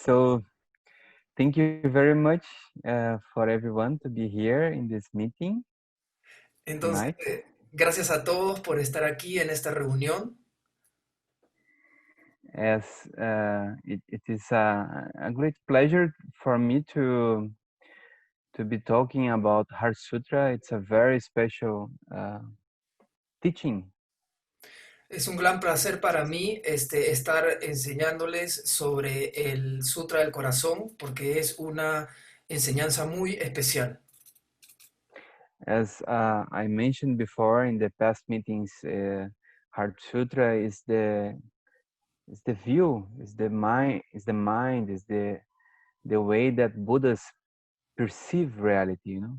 So thank you very much for everyone to be here in this meeting Entonces, tonight. gracias a todos por estar aquí en esta reunión. As it is a great pleasure for me to be talking about Heart Sutra. It's a very special teaching. Es un gran placer para mí estar enseñándoles sobre el Sutra del Corazón porque es una enseñanza muy especial. As I mentioned before in the past meetings, Heart Sutra is the view, is the mind, is the way that Buddhas perceive reality, you know.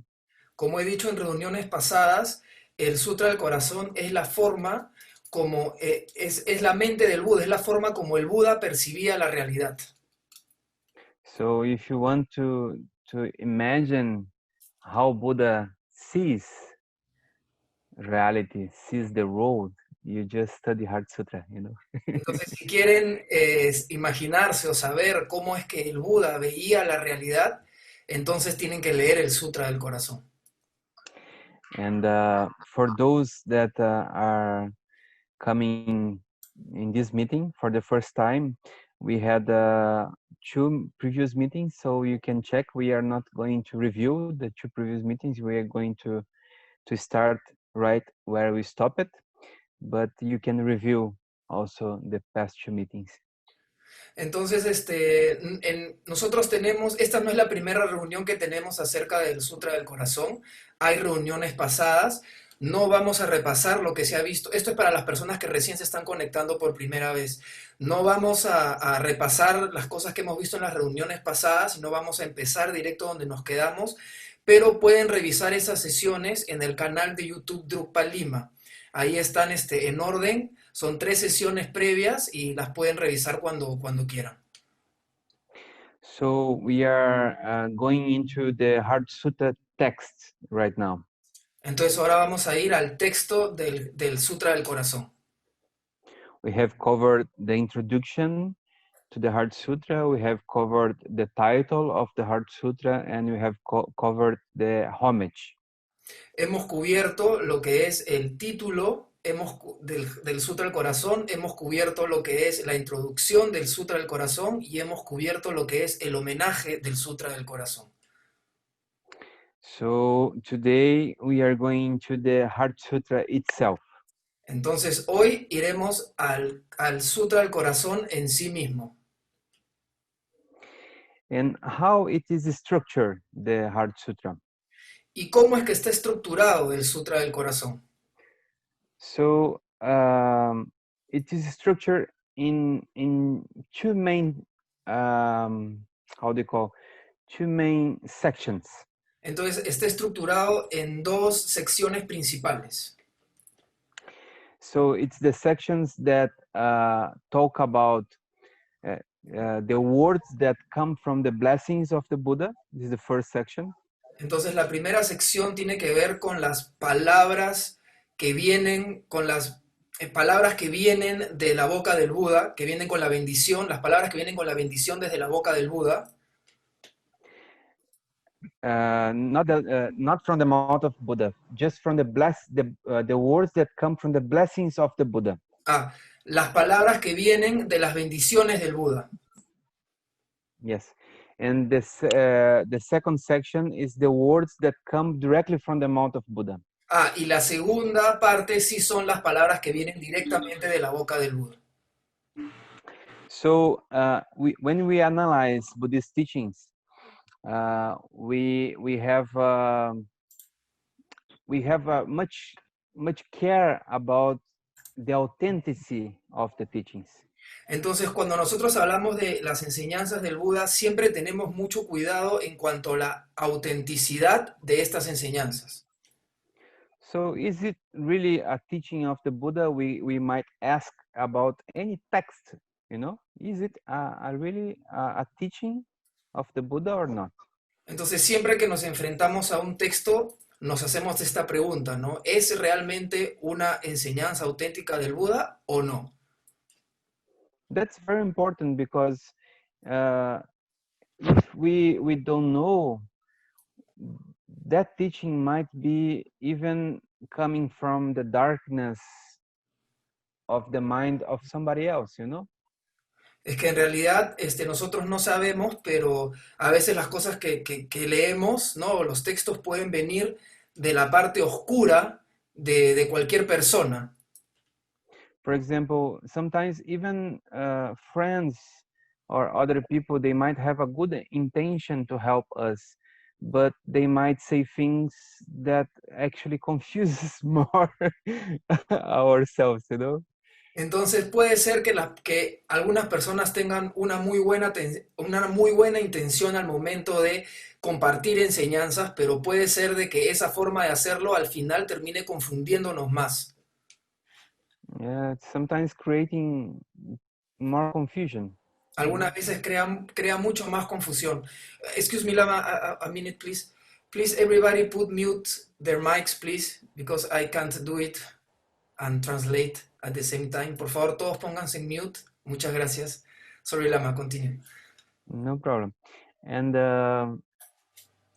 Como he dicho en reuniones pasadas, el Sutra del Corazón es la forma como es la mente del Buda, es la forma como el Buda percibía la realidad. So if you want to imagine how Buddha sees reality, sees the world, you just study Heart Sutra, you know. Entonces, si quieren imaginarse o saber cómo es que el Buda veía la realidad, entonces tienen que leer el Sutra del Corazón. And for those that are coming in this meeting for the first time, we had two previous meetings, so you can check. We are not going to review the two previous meetings. We are going to start right where we stopped it, but you can review also the past two meetings. Entonces, nosotros tenemos, esta no es la primera reunión que tenemos acerca del Sutra del Corazón, hay reuniones pasadas, no vamos a repasar lo que se ha visto, esto es para las personas que recién se están conectando por primera vez, no vamos a repasar las cosas que hemos visto en las reuniones pasadas, sino vamos a empezar directo donde nos quedamos, pero pueden revisar esas sesiones en el canal de YouTube Drupal Lima. Ahí están en orden. Son 3 sesiones previas y las pueden revisar cuando quieran. So we are going into the Heart Sutta text right now. Entonces ahora vamos a ir al texto del Sutra del Corazón. We have covered the introduction to the Heart Sutra, we have covered the title of the Heart Sutra, and we have covered the homage. Hemos cubierto lo que es el título del Sutra del Corazón, hemos cubierto lo que es la introducción del Sutra del Corazón y hemos cubierto lo que es el homenaje del Sutra del Corazón. So today we are going to the Heart Sutra itself. Entonces hoy iremos al Sutra del Corazón en sí mismo. And how it is structured, the Heart Sutra. ¿Y cómo es que está estructurado el Sutra del Corazón? So it is structured in two main how they call two main sections. Entonces está estructurado en 2 secciones principales. So it's the sections that talk about the words that come from the blessings of the Buddha. This is the first section. Entonces la primera sección tiene que ver con las palabras que vienen, palabras que vienen de la boca del Buda, que vienen con la bendición, las palabras que vienen con la bendición desde la boca del Buda. Not from the mouth of Buddha, just from the words that come from the blessings of the Buddha. Las palabras que vienen de las bendiciones del Buda. Yes, and this the second section is the words that come directly from the mouth of Buddha. Y la segunda parte sí son las palabras que vienen directamente de la boca del Buda. So when we analyze Buddhist teachings, we have much care about the authenticity of the teachings. Entonces, cuando nosotros hablamos de las enseñanzas del Buda, siempre tenemos mucho cuidado en cuanto a la autenticidad de estas enseñanzas. So is it really a teaching of the Buddha? We might ask about any text, you know, is it really a teaching of the Buddha or not? Entonces, siempre que nos enfrentamos a un texto, nos hacemos esta pregunta, ¿no? ¿Es realmente una enseñanza auténtica del Buda o no? That's very important because if we don't know, that teaching might be even coming from the darkness of the mind of somebody else, you know. Es que en realidad nosotros no sabemos, pero a veces las cosas que leemos, ¿no? Los textos pueden venir de la parte oscura de cualquier persona. For example, sometimes even friends or other people, they might have a good intention to help us, but they might say things that actually confuses more ourselves, you know. Entonces puede ser que algunas personas tengan una muy buena intención al momento de compartir enseñanzas, pero puede ser de que esa forma de hacerlo al final termine confundiéndonos más. Yeah, it's sometimes creating more confusion, you Algunas know. veces crea mucho más confusión. Excuse me, Lama, a minute, please. Please, everybody put mute their mics, please, because I can't do it and translate at the same time. Por favor, todos pónganse en mute. Muchas gracias. Sorry, Lama, continue. No problem. And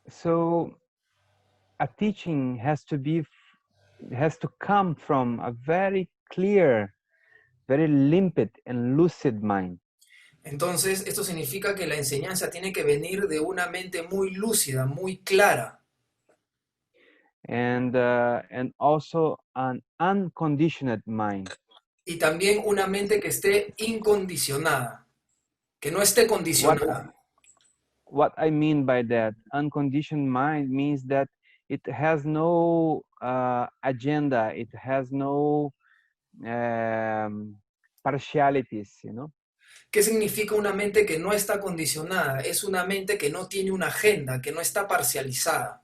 so a teaching has to come from a very clear, very limpid and lucid mind. Entonces, esto significa que la enseñanza tiene que venir de una mente muy lúcida, muy clara, And also an unconditioned mind. y también una mente que esté incondicionada, que no esté What condicionada. what I mean by that, unconditioned mind means that it has no agenda, it has no partialities, you know. ¿Qué significa una mente que no está condicionada? Es una mente que no tiene una agenda, que no está parcializada.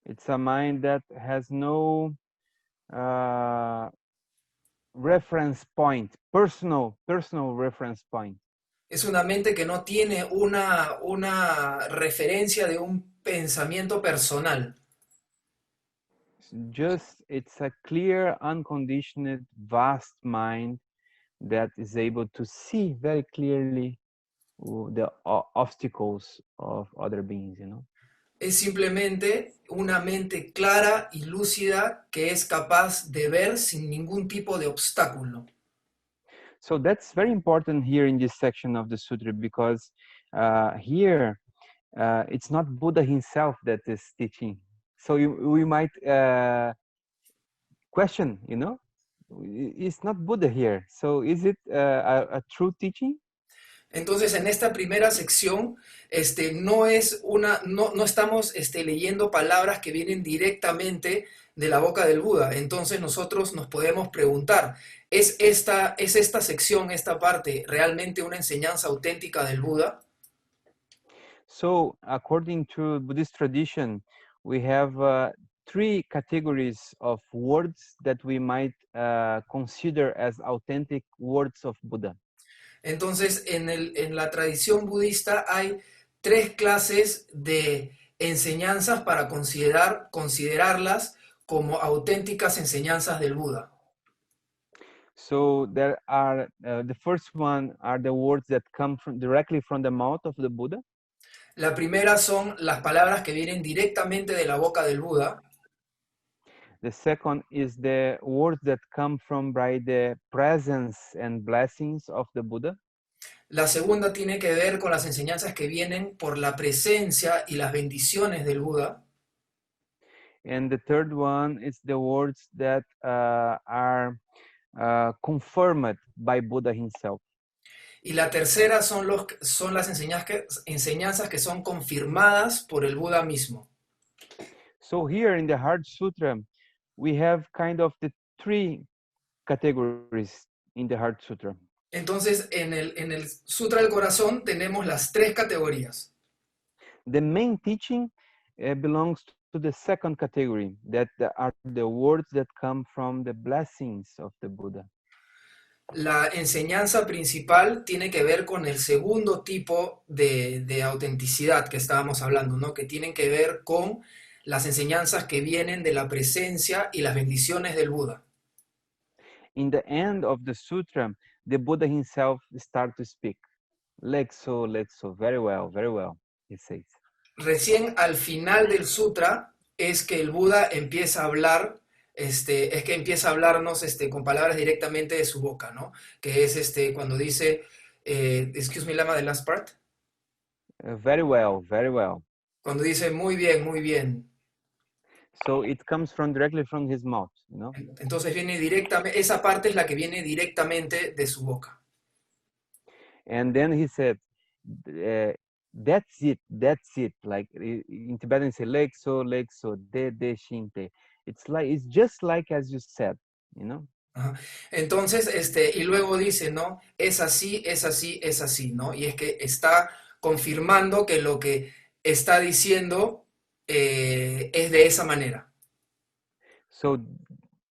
It's a mind that has no uh, reference point, personal reference point. Es una mente que no tiene una referencia de un pensamiento personal. Just it's a clear, unconditioned, vast mind that is able to see very clearly the obstacles of other beings, you know. Es simplemente una mente clara y lúcida que es capaz de ver sin ningún tipo de obstáculo. So that's very important here in this section of the sutra, because here it's not Buddha himself that is teaching. So we might question, you know, it's not Buddha here. So is it a true teaching? Entonces, en esta primera sección, no estamos leyendo palabras que vienen directamente de la boca del Buda. Entonces, nosotros nos podemos preguntar, es esta sección, esta parte, realmente una enseñanza auténtica del Buda? So according to Buddhist tradition, we have three categories of words that we might consider as authentic words of Buddha. Entonces, en la tradición budista hay tres clases de enseñanzas para considerarlas como auténticas enseñanzas del Buda. So there are the first one are the words that come directly from the mouth of the Buddha. La primera son las palabras que vienen directamente de la boca del Buda. The second is the words that come from by the presence and blessings of the Buddha. La segunda tiene que ver con las enseñanzas que vienen por la presencia y las bendiciones del Buda. And the third one is the words that are confirmed by Buddha himself. Y la tercera son las enseñanzas que son confirmadas por el Buda mismo. So here in the Heart Sutra, we have kind of the three categories in the Heart Sutra. Entonces, en el Sutra del Corazón tenemos las tres categorías. The main teaching belongs to the second category, that are the words that come from the blessings of the Buddha. La enseñanza principal tiene que ver con el segundo tipo de autenticidad que estábamos hablando, ¿no? Que tienen que ver con las enseñanzas que vienen de la presencia y las bendiciones del Buda. In the end of the sutra, the Buddha himself starts to speak. Lexo, Lexo, very well, he says. Recién al final del sutra es que el Buda empieza a hablar, es que empieza a hablarnos con palabras directamente de su boca, ¿no? Que es cuando dice, excuse me, Lama, the last part. Very well, very well. Cuando dice, muy bien, muy bien. So it comes from directly from his mouth, you know. Entonces viene directamente, esa parte es la que viene directamente de su boca. And then he said, uh, that's it, that's it. Like in Tibetan, say lexo, lexo, de, shinte. It's just like as you said, you know. Ajá. Entonces, y luego dice, ¿no? Es así, es así, es así, ¿no? Y es que está confirmando que lo que está diciendo es de esa manera. So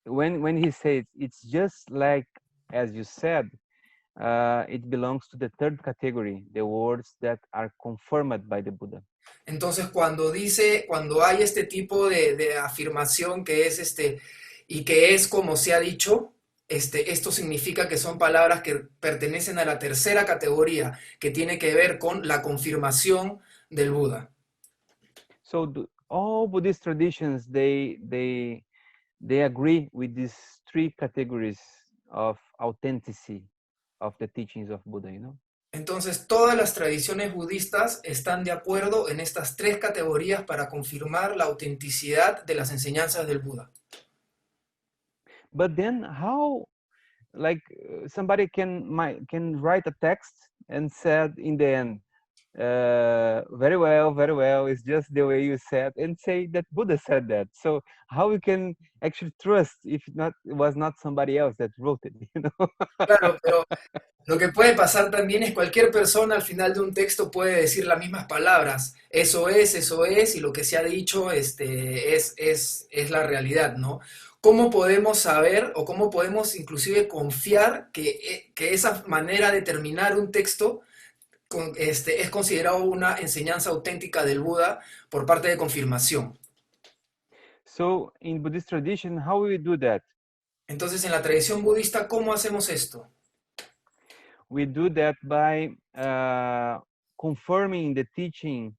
when he says it's just like as you said, it belongs to the third category, the words that are confirmed by the Buddha. Entonces, cuando dice, cuando hay este tipo de afirmación que es y que es como se ha dicho, esto significa que son palabras que pertenecen a la tercera categoría, que tiene que ver con la confirmación del Buda. So all Buddhist traditions, they agree with these three categories of authenticity of the teachings of Buddha, you know. Entonces, todas las tradiciones budistas están de acuerdo en estas tres categorías para confirmar la autenticidad de las enseñanzas del Buda. But then how, like somebody can write a text and said in the end, very well, it's just the way you said, and say that Buddha said that. So how we can actually trust if it was not somebody else that wrote it, you know? Claro, pero lo que puede pasar también es cualquier persona al final de un texto puede decir las mismas palabras. Eso es, y lo que se ha dicho es la realidad, ¿no? ¿Cómo podemos saber o cómo podemos inclusive confiar que esa manera de terminar un texto es considerado una enseñanza auténtica del Buda por parte de confirmación? So in Buddhist tradition, how we do that? Entonces, en la tradición budista, ¿cómo hacemos esto? We do that by confirming the teaching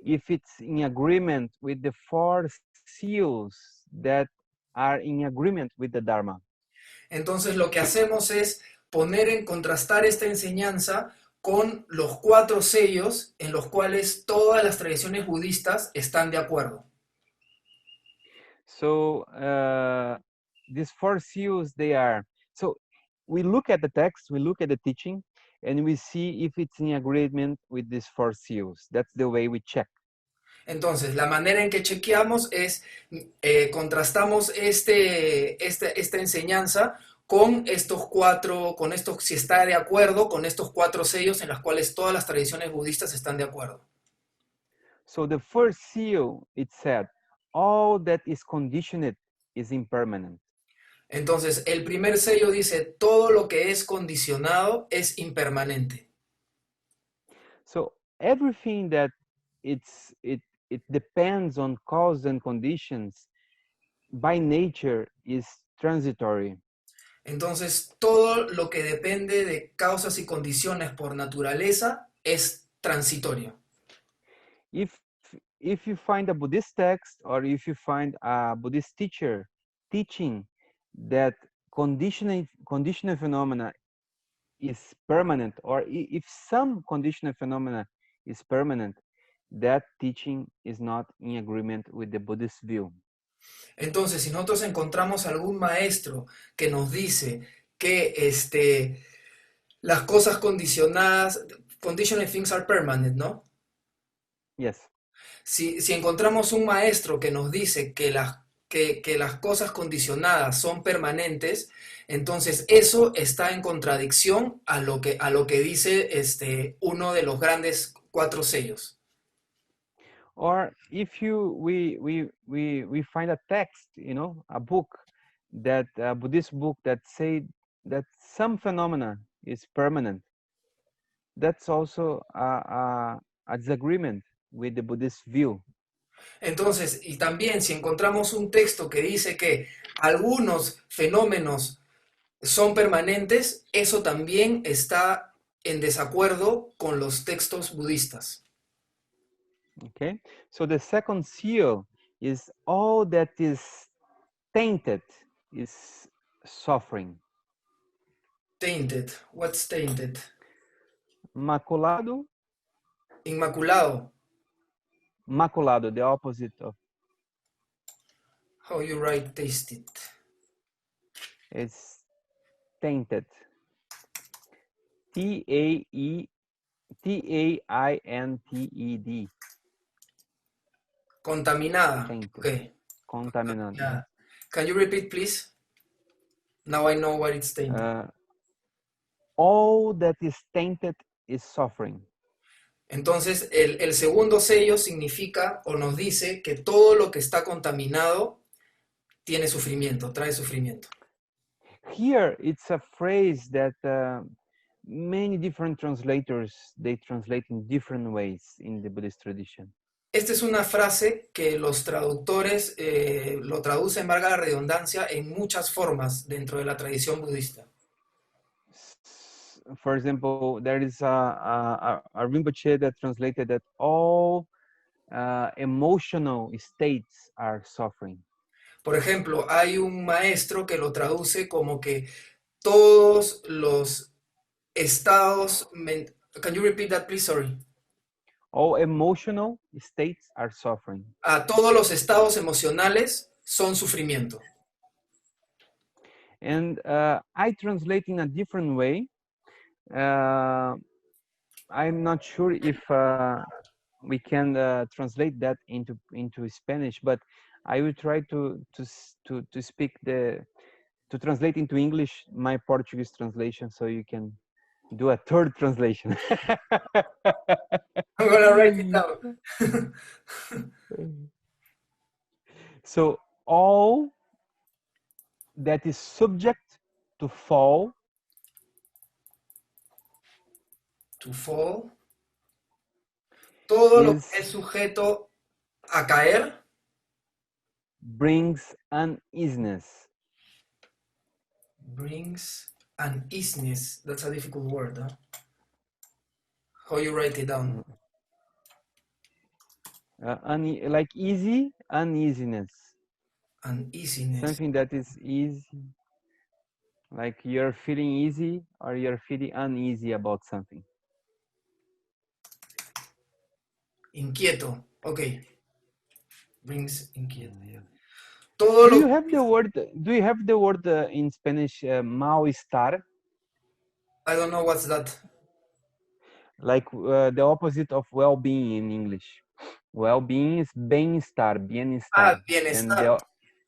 if it's in agreement with the four seals that are in agreement with the Dharma. Entonces, lo que hacemos es poner en contrastar esta enseñanza con los 4 sellos en los cuales todas las tradiciones budistas están de acuerdo. So these four seals, they are, so we look at the text, we look at the teaching, and we see if it's in agreement with these four seals. That's the way we check. Entonces, la manera en que chequeamos es, contrastamos esta enseñanza con estos 4, si está de acuerdo con estos 4 sellos en los cuales todas las tradiciones budistas están de acuerdo. So the first seal, it said, all that is conditioned is impermanent. Entonces, el primer sello dice, todo lo que es condicionado es impermanente. So everything that it depends on cause and conditions by nature is transitory. Entonces, todo lo que depende de causas y condiciones por naturaleza es transitorio. If you find a Buddhist text or if you find a Buddhist teacher teaching that conditioning phenomena is permanent, or if some conditional phenomena is permanent, that teaching is not in agreement with the Buddhist view. Entonces, si nosotros encontramos algún maestro que nos dice que las cosas condicionadas, conditioned things are permanent, ¿no? Yes. Si encontramos un maestro que nos dice que las cosas condicionadas son permanentes, entonces eso está en contradicción a lo que dice uno de los grandes 4 sellos. Or if we find a text, a book, that a Buddhist book that say that some phenomena is permanent, that's also a disagreement with the Buddhist view. Entonces, y también si encontramos un texto que dice que algunos fenómenos son permanentes, eso también está en desacuerdo con los textos budistas. Okay, so the second seal is all that is tainted is suffering. Tainted. What's tainted? Maculado, Inmaculado. maculado, the opposite of How you write tasted? is tainted. Tainted. Contaminada. Tainted. Okay. Contaminado. Yeah. Can you repeat, please? Now I know what it's tainted. All that is tainted is suffering. Entonces, el segundo sello significa o nos dice que todo lo que está contaminado tiene sufrimiento, trae sufrimiento. Here, it's a phrase that many different translators, they translate in different ways in the Buddhist tradition. Esta es una frase que los traductores lo traducen, valga la redundancia, en muchas formas dentro de la tradición budista. For example, there is a Rinpoche that translated that all emotional states are suffering. Por ejemplo, hay un maestro que lo traduce como que todos los estados... Can you repeat that, please? Sorry. All emotional states are suffering. Todos los estados emocionales son sufrimiento. And I translate in a different way. I'm not sure if we can translate that into Spanish, but I will try to speak to translate into English my Portuguese translation, so you can do a third translation. I'm gonna write it down. So all that is subject to fall. To fall. Todo lo que es sujeto a caer. Brings uneasiness. Brings uneasiness. That's a difficult word, huh? How you write it down? Like easy, uneasiness. Uneasiness. Something that is easy. Like you're feeling easy or you're feeling uneasy about something. Inquieto. Okay. Brings inquieto. Yeah. Todo Do you have the word in Spanish malestar? I don't know what's that. Like the opposite of well-being in English. Well-being is bem-estar, bienestar. Bienestar.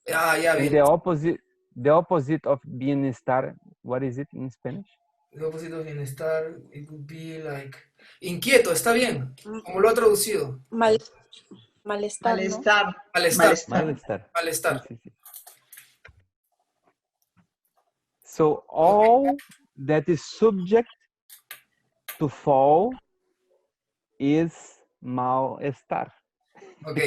And the opposite of bienestar, what is it in Spanish? The opposite of bienestar, it would be like inquieto, está bien. Como lo ha traducido. Malestar. Malestar. ¿No? Malestar. Sí. So all that is subject to fall is malestar. Ok,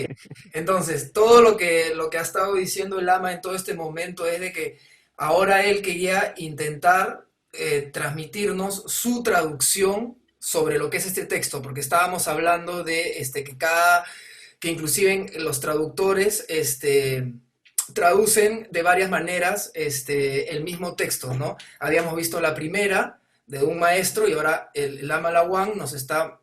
entonces todo lo que ha estado diciendo el Lama en todo este momento es de que ahora él quería intentar transmitirnos su traducción sobre lo que es este texto, porque estábamos hablando de que inclusive los traductores traducen de varias maneras el mismo texto, ¿no? Habíamos visto la primera de un maestro y ahora el Lama Lhawang nos está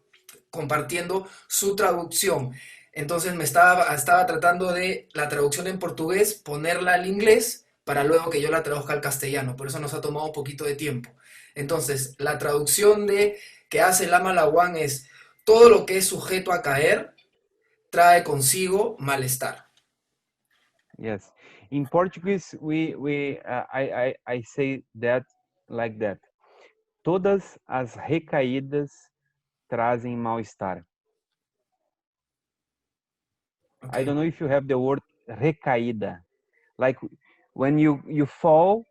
compartiendo su traducción. Entonces me estaba tratando de la traducción en portugués, ponerla al inglés, para luego que yo la traduzca al castellano. Por eso nos ha tomado un poquito de tiempo. Entonces, la traducción que hace el Lama Lhawang es: todo lo que es sujeto a caer trae consigo malestar. Yes. In Portuguese, I say that like that. Todas as recaídas trazem mal-estar. Okay. I don't know if you have the word recaída. Like when you fall,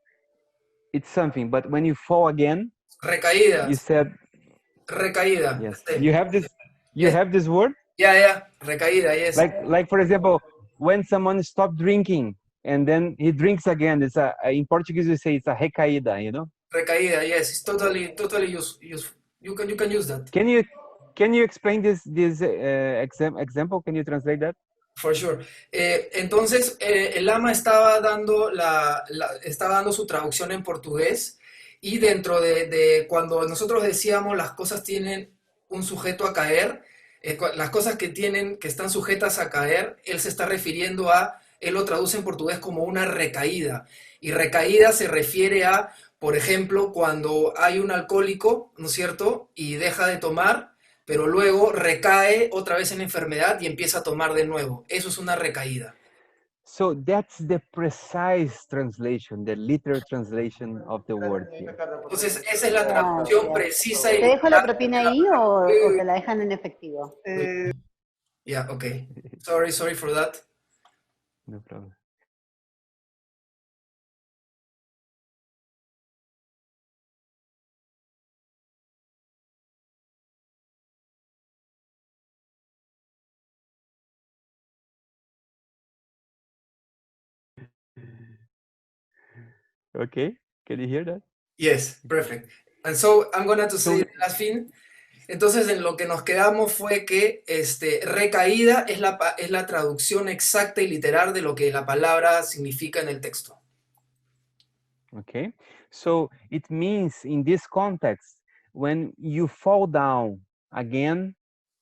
it's something, but when you fall again, Recaída. you said recaída. Yes. You have this. You have this word. Yeah. Recaída. Yes. Like for example, when someone stops drinking and then he drinks again, it's in Portuguese we say it's a recaída. You know. Recaída. Yes. It's totally You can use that. Can you explain this example? Can you translate that? For sure. Entonces, el Lama estaba dando, estaba dando su traducción en portugués y dentro de cuando nosotros decíamos las cosas tienen un sujeto a caer, las cosas que están sujetas a caer, él se está refiriendo él lo traduce en portugués como una recaída. Y recaída se refiere a, por ejemplo, cuando hay un alcohólico, ¿no es cierto? Y deja de tomar, pero luego recae otra vez en enfermedad y empieza a tomar de nuevo. Eso es una recaída. So that's the precise translation, the literal translation of the word here. Entonces, esa es la traducción precisa y ¿Te dejo la literal propina de la- ahí o te la dejan en efectivo? Yeah, okay. Sorry for that. No problem. Okay, can you hear that? Yes, perfect. And so I'm going to say the last thing. Entonces, en lo que nos quedamos fue que recaída es la traducción exacta y literal de lo que la palabra significa en el texto. Okay, so it means in this context, when you fall down again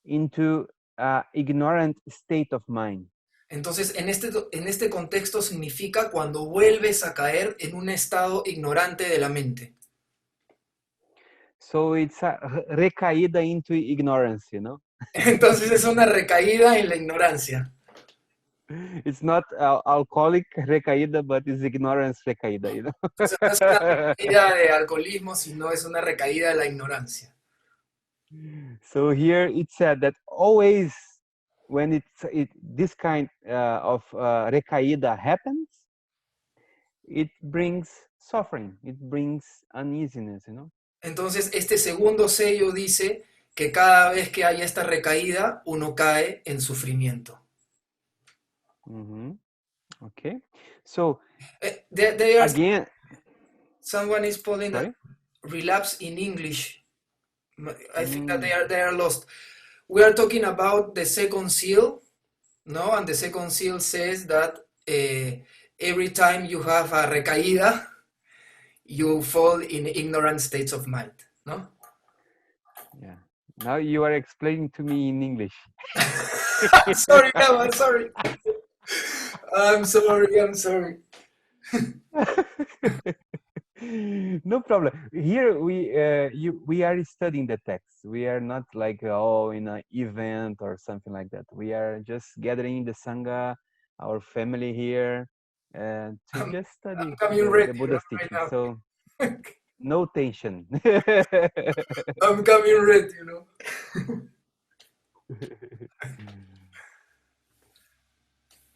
into an ignorant state of mind. Entonces, en este contexto significa cuando vuelves a caer en un estado ignorante de la mente. So it's a recaída into ignorance, you know? Entonces es una recaída en la ignorancia. It's not alcoholic recaída, but it's ignorance recaída, you know? O sea, no es una recaída de alcoholismo, sino es una recaída de la ignorancia. So here it said that always when this kind of recaída happens, it brings suffering, it brings uneasiness, you know? Entonces, este segundo sello dice que cada vez que hay esta recaída, uno cae en sufrimiento. Mm-hmm. Okay, so again, someone is pulling that relapse in English. I think that they are lost. We are talking about the second seal, no? And the second seal says that every time you have a recaída, you fall in ignorant states of mind, no? Yeah. Now you are explaining to me in English. Sorry, Lama, sorry. I'm sorry. No problem. Here we are studying the text. We are not like in an event or something like that. We are just gathering the sangha, our family here, to just study the Buddha's teaching. Right, so no tension. I'm coming red, you know.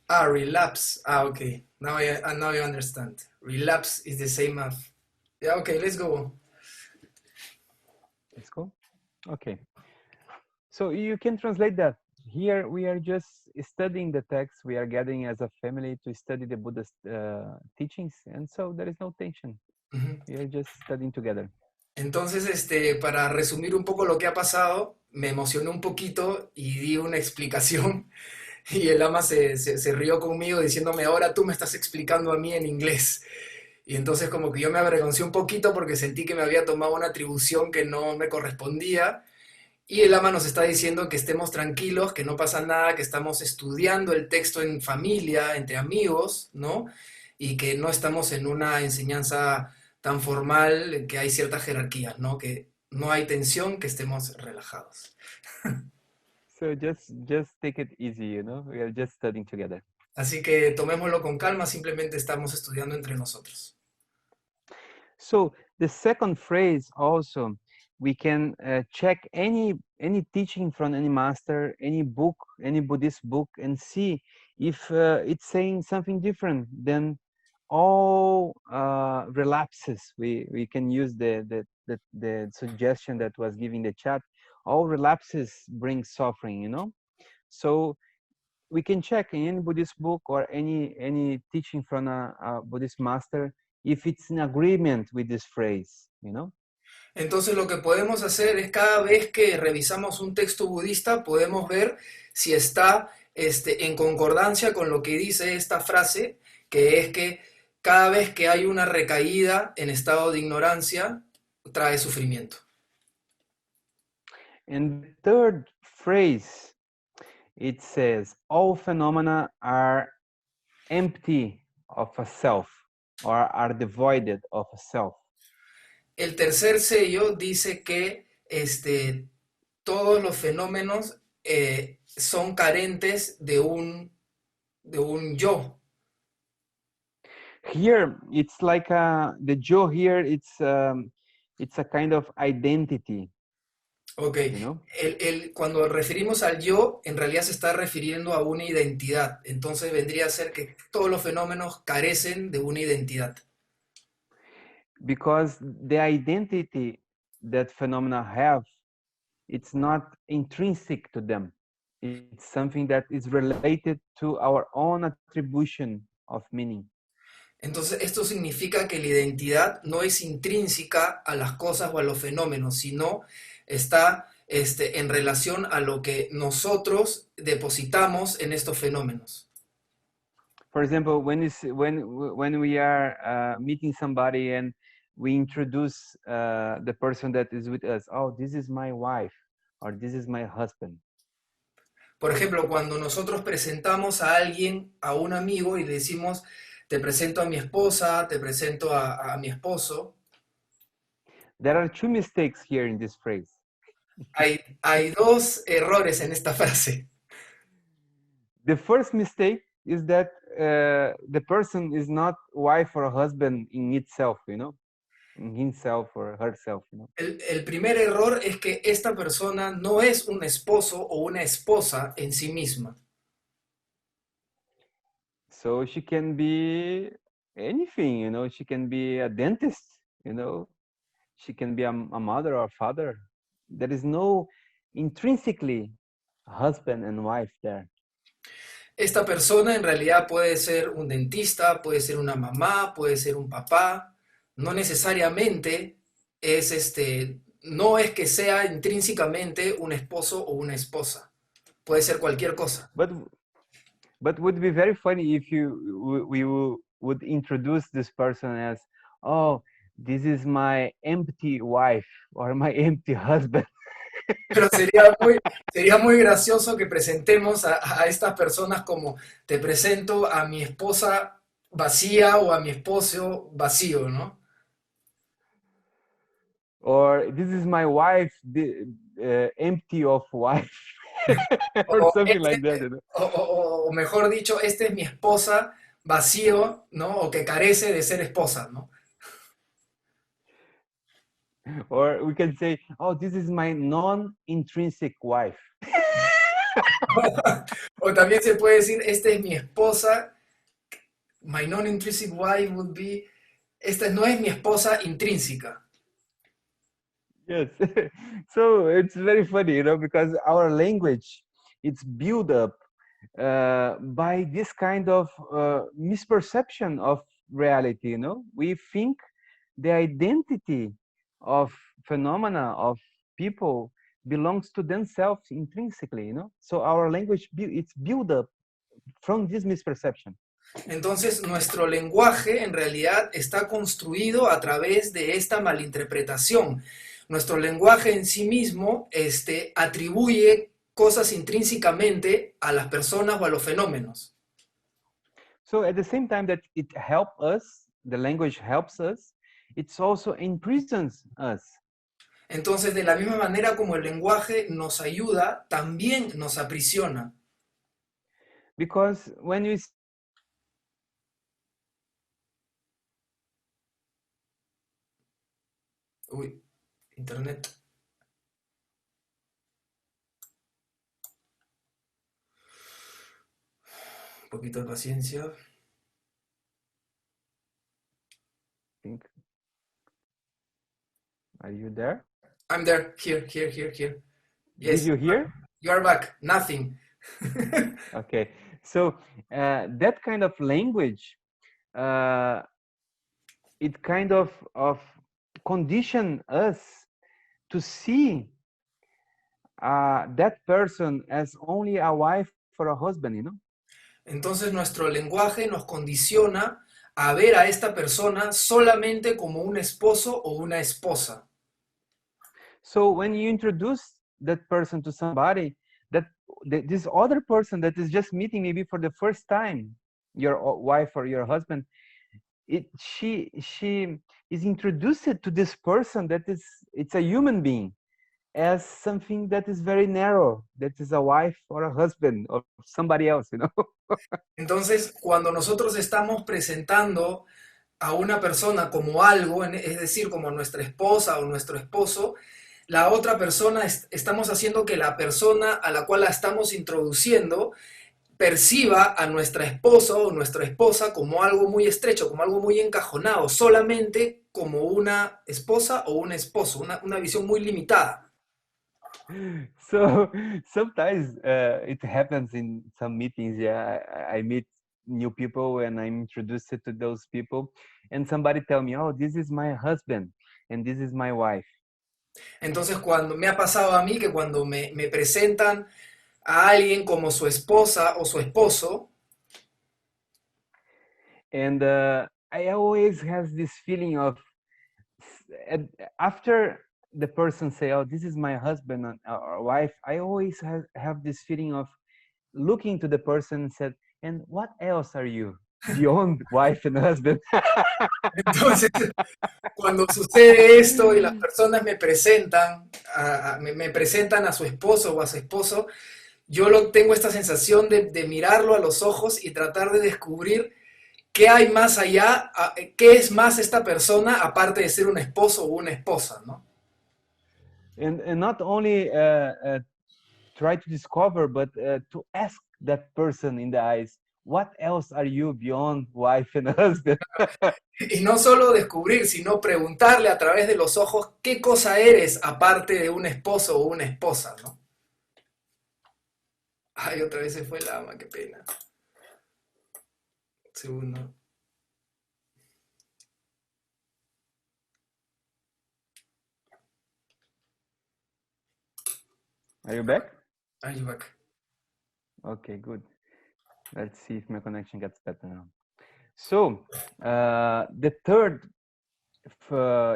Relapse. Okay. Now I understand. Relapse is the same as. Yeah. Okay. Let's go. Let's go. Okay. So you can translate that. Here we are just studying the text. We are gathering as a family to study the Buddha's teachings, and so there is no tension. We are just studying together. Entonces, para resumir un poco lo que ha pasado, me emocioné un poquito y di una explicación. Y el Lama se rió conmigo diciéndome, ahora tú me estás explicando a mí en inglés. Y entonces como que yo me avergoncé un poquito porque sentí que me había tomado una atribución que no me correspondía. Y el Lama nos está diciendo que estemos tranquilos, que no pasa nada, que estamos estudiando el texto en familia, entre amigos, ¿no? Y que no estamos en una enseñanza tan formal, que hay ciertas jerarquías, ¿no? Que no hay tensión, que estemos relajados. So just take it easy, you know. We are just studying together. Así que tomémoslo con calma, simplemente estamos estudiando entre nosotros. So the second phrase also, we can check any teaching from any master, any book, any Buddhist book, and see if it's saying something different than all relapses. We can use the suggestion that was given in the chat. All relapses bring suffering, you know. So we can check in any Buddhist book or any teaching from a Buddhist master if it's in agreement with this phrase, you know. Entonces lo que podemos hacer es cada vez que revisamos un texto budista, podemos ver si está en concordancia con lo que dice esta frase, que es que cada vez que hay una recaída en estado de ignorancia, trae sufrimiento. And the third phrase, it says, all phenomena are empty of a self or are devoid of a self. El tercer sello dice que todos los fenómenos son carentes de un yo. Here, it's like the yo here, it's a kind of identity, Ok, you know? Cuando referimos al yo, en realidad se está refiriendo a una identidad. Entonces vendría a ser que todos los fenómenos carecen de una identidad. Because the identity that phenomena have, it's not intrinsic to them. It's something that is related to our own attribution of meaning. Entonces esto significa que la identidad no es intrínseca a las cosas o a los fenómenos, sino está en relación a lo que nosotros depositamos en estos fenómenos. For example, when we are meeting somebody and we introduce the person that is with us, oh, this is my wife, or this is my husband. Por ejemplo, cuando nosotros presentamos a alguien, a un amigo, y le decimos, te presento a mi esposa, te presento a mi esposo, There are two mistakes here in this phrase. hay dos errores en esta frase. The first mistake is that the person is not wife or husband in itself, you know, in himself or herself, you know. El primer error es que esta persona no es un esposo o una esposa en sí misma. So she can be anything, you know. She can be a dentist, you know. She can be a mother or a father. There is no intrinsically husband and wife there. Esta persona en realidad puede ser un dentista, puede ser una mamá, puede ser un papá. No necesariamente es no es que sea intrínsecamente un esposo o una esposa. Puede ser cualquier cosa. But would be very funny if we would introduce this person as, oh, this is my empty wife or my empty husband. Pero sería muy gracioso que presentemos a estas personas como te presento a mi esposa vacía o a mi esposo vacío, ¿no? Or this is my wife, empty of wife. Or something like that, you know? O mejor dicho, esta es mi esposa vacío, ¿no? O que carece de ser esposa, ¿no? Or we can say, oh, this is my non-intrinsic wife. O también se puede decir, esta es mi esposa, my non-intrinsic wife would be, esta no es mi esposa intrínseca. Yes. So it's very funny, you know, because our language, it's built up by this kind of misperception of reality, you know. We think the identity of phenomena of people belongs to themselves intrinsically, you know. So our language, it's built up from this misperception. Entonces, nuestro lenguaje en realidad está construido a través de esta malinterpretación. Nuestro lenguaje en sí mismo atribuye cosas intrínsecamente a las personas o a los fenómenos. So at the same time that it helps us, the language helps us, it also imprisons us. Entonces, de la misma manera como el lenguaje nos ayuda, también nos aprisiona. Because when you Uy, internet. Un poquito de paciencia. think, are you there? I'm there. Here. Yes. Did you hear? You are back. Nothing. Okay. So that kind of language, it kind of condition us to see that person as only a wife for a husband, you know. Entonces nuestro lenguaje nos condiciona a ver a esta persona solamente como un esposo o una esposa. So when you introduce that person to somebody, this other person that is just meeting maybe for the first time, your wife or your husband, she is introduced to this person that it's a human being as something that is very narrow, that is a wife or a husband of somebody else, you know. Entonces, cuando nosotros estamos presentando a una persona como algo, es decir, como nuestra esposa o nuestro esposo, la otra persona, estamos haciendo que la persona a la cual la estamos introduciendo perciba a nuestra esposa o nuestra esposa como algo muy estrecho, como algo muy encajonado, solamente como una esposa o un esposo, una visión muy limitada. So sometimes it happens in some meetings. Yeah, I meet new people and I'm introduced to those people, and somebody tell me, "Oh, this is my husband and this is my wife." Entonces, cuando me ha pasado a mí que cuando me presentan a alguien como su esposa o su esposo, And I always have this feeling of after the person say, "Oh, this is my husband or wife," I always have this feeling of looking to the person and said, "And what else are you beyond wife and husband?" entonces cuando sucede esto y las personas me presentan, me presentan a su esposo o a su esposo, yo tengo esta sensación de mirarlo a los ojos y tratar de descubrir qué hay más allá, qué es más esta persona aparte de ser un esposo o una esposa, ¿no? And not only try to discover, but to ask that person in the eyes, what else are you beyond wife and husband? Y no solo descubrir, sino preguntarle a través de los ojos qué cosa eres aparte de un esposo o una esposa, ¿no? Ay, otra vez se fue el ama, qué pena. Segundo. Are you back? Are you back? Okay, good. Let's see if my connection gets better now. So the third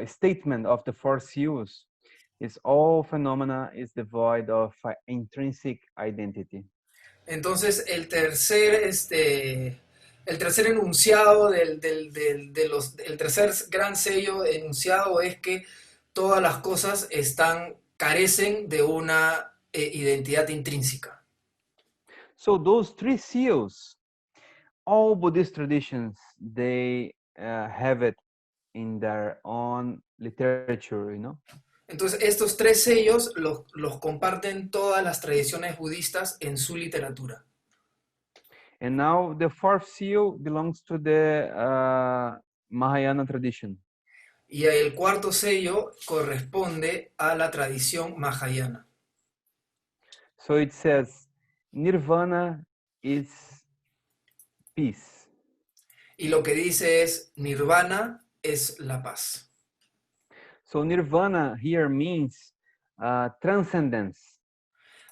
statement of the four seals is all phenomena is devoid of intrinsic identity. Entonces, el tercer enunciado el tercer gran sello enunciado es que todas las cosas carecen de una identidad intrínseca. So those three seals, all Buddhist traditions, they have it in their own literature, you know. Entonces, estos tres sellos los comparten todas las tradiciones budistas en su literatura. And now the fourth seal belongs to the Mahayana tradition. Y el cuarto sello corresponde a la tradición mahayana. So it says, Nirvana is peace. Y lo que dice es, nirvana es la paz. So Nirvana here means transcendence.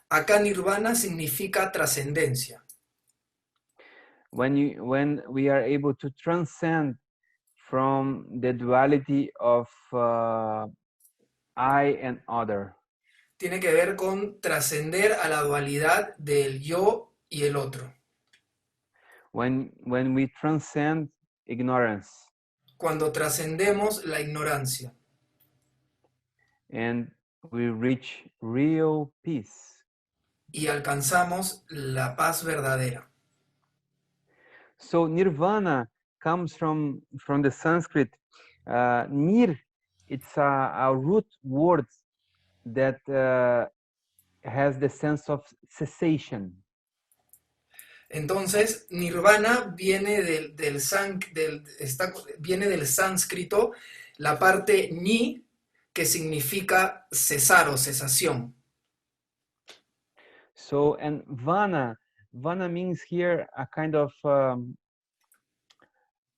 Acá nirvana significa trascendencia. When we are able to transcend from the duality of I and other. Tiene que ver con trascender a la dualidad del yo y el otro. When we transcend ignorance. Cuando trascendemos la ignorancia. And we reach real peace. Y alcanzamos la paz verdadera. So nirvana comes from the Sanskrit. Nir, it's a root word that has the sense of cessation. Entonces, nirvana viene viene del sánscrito, la parte ni, que significa cesar o cesación. So, and vana means here a kind of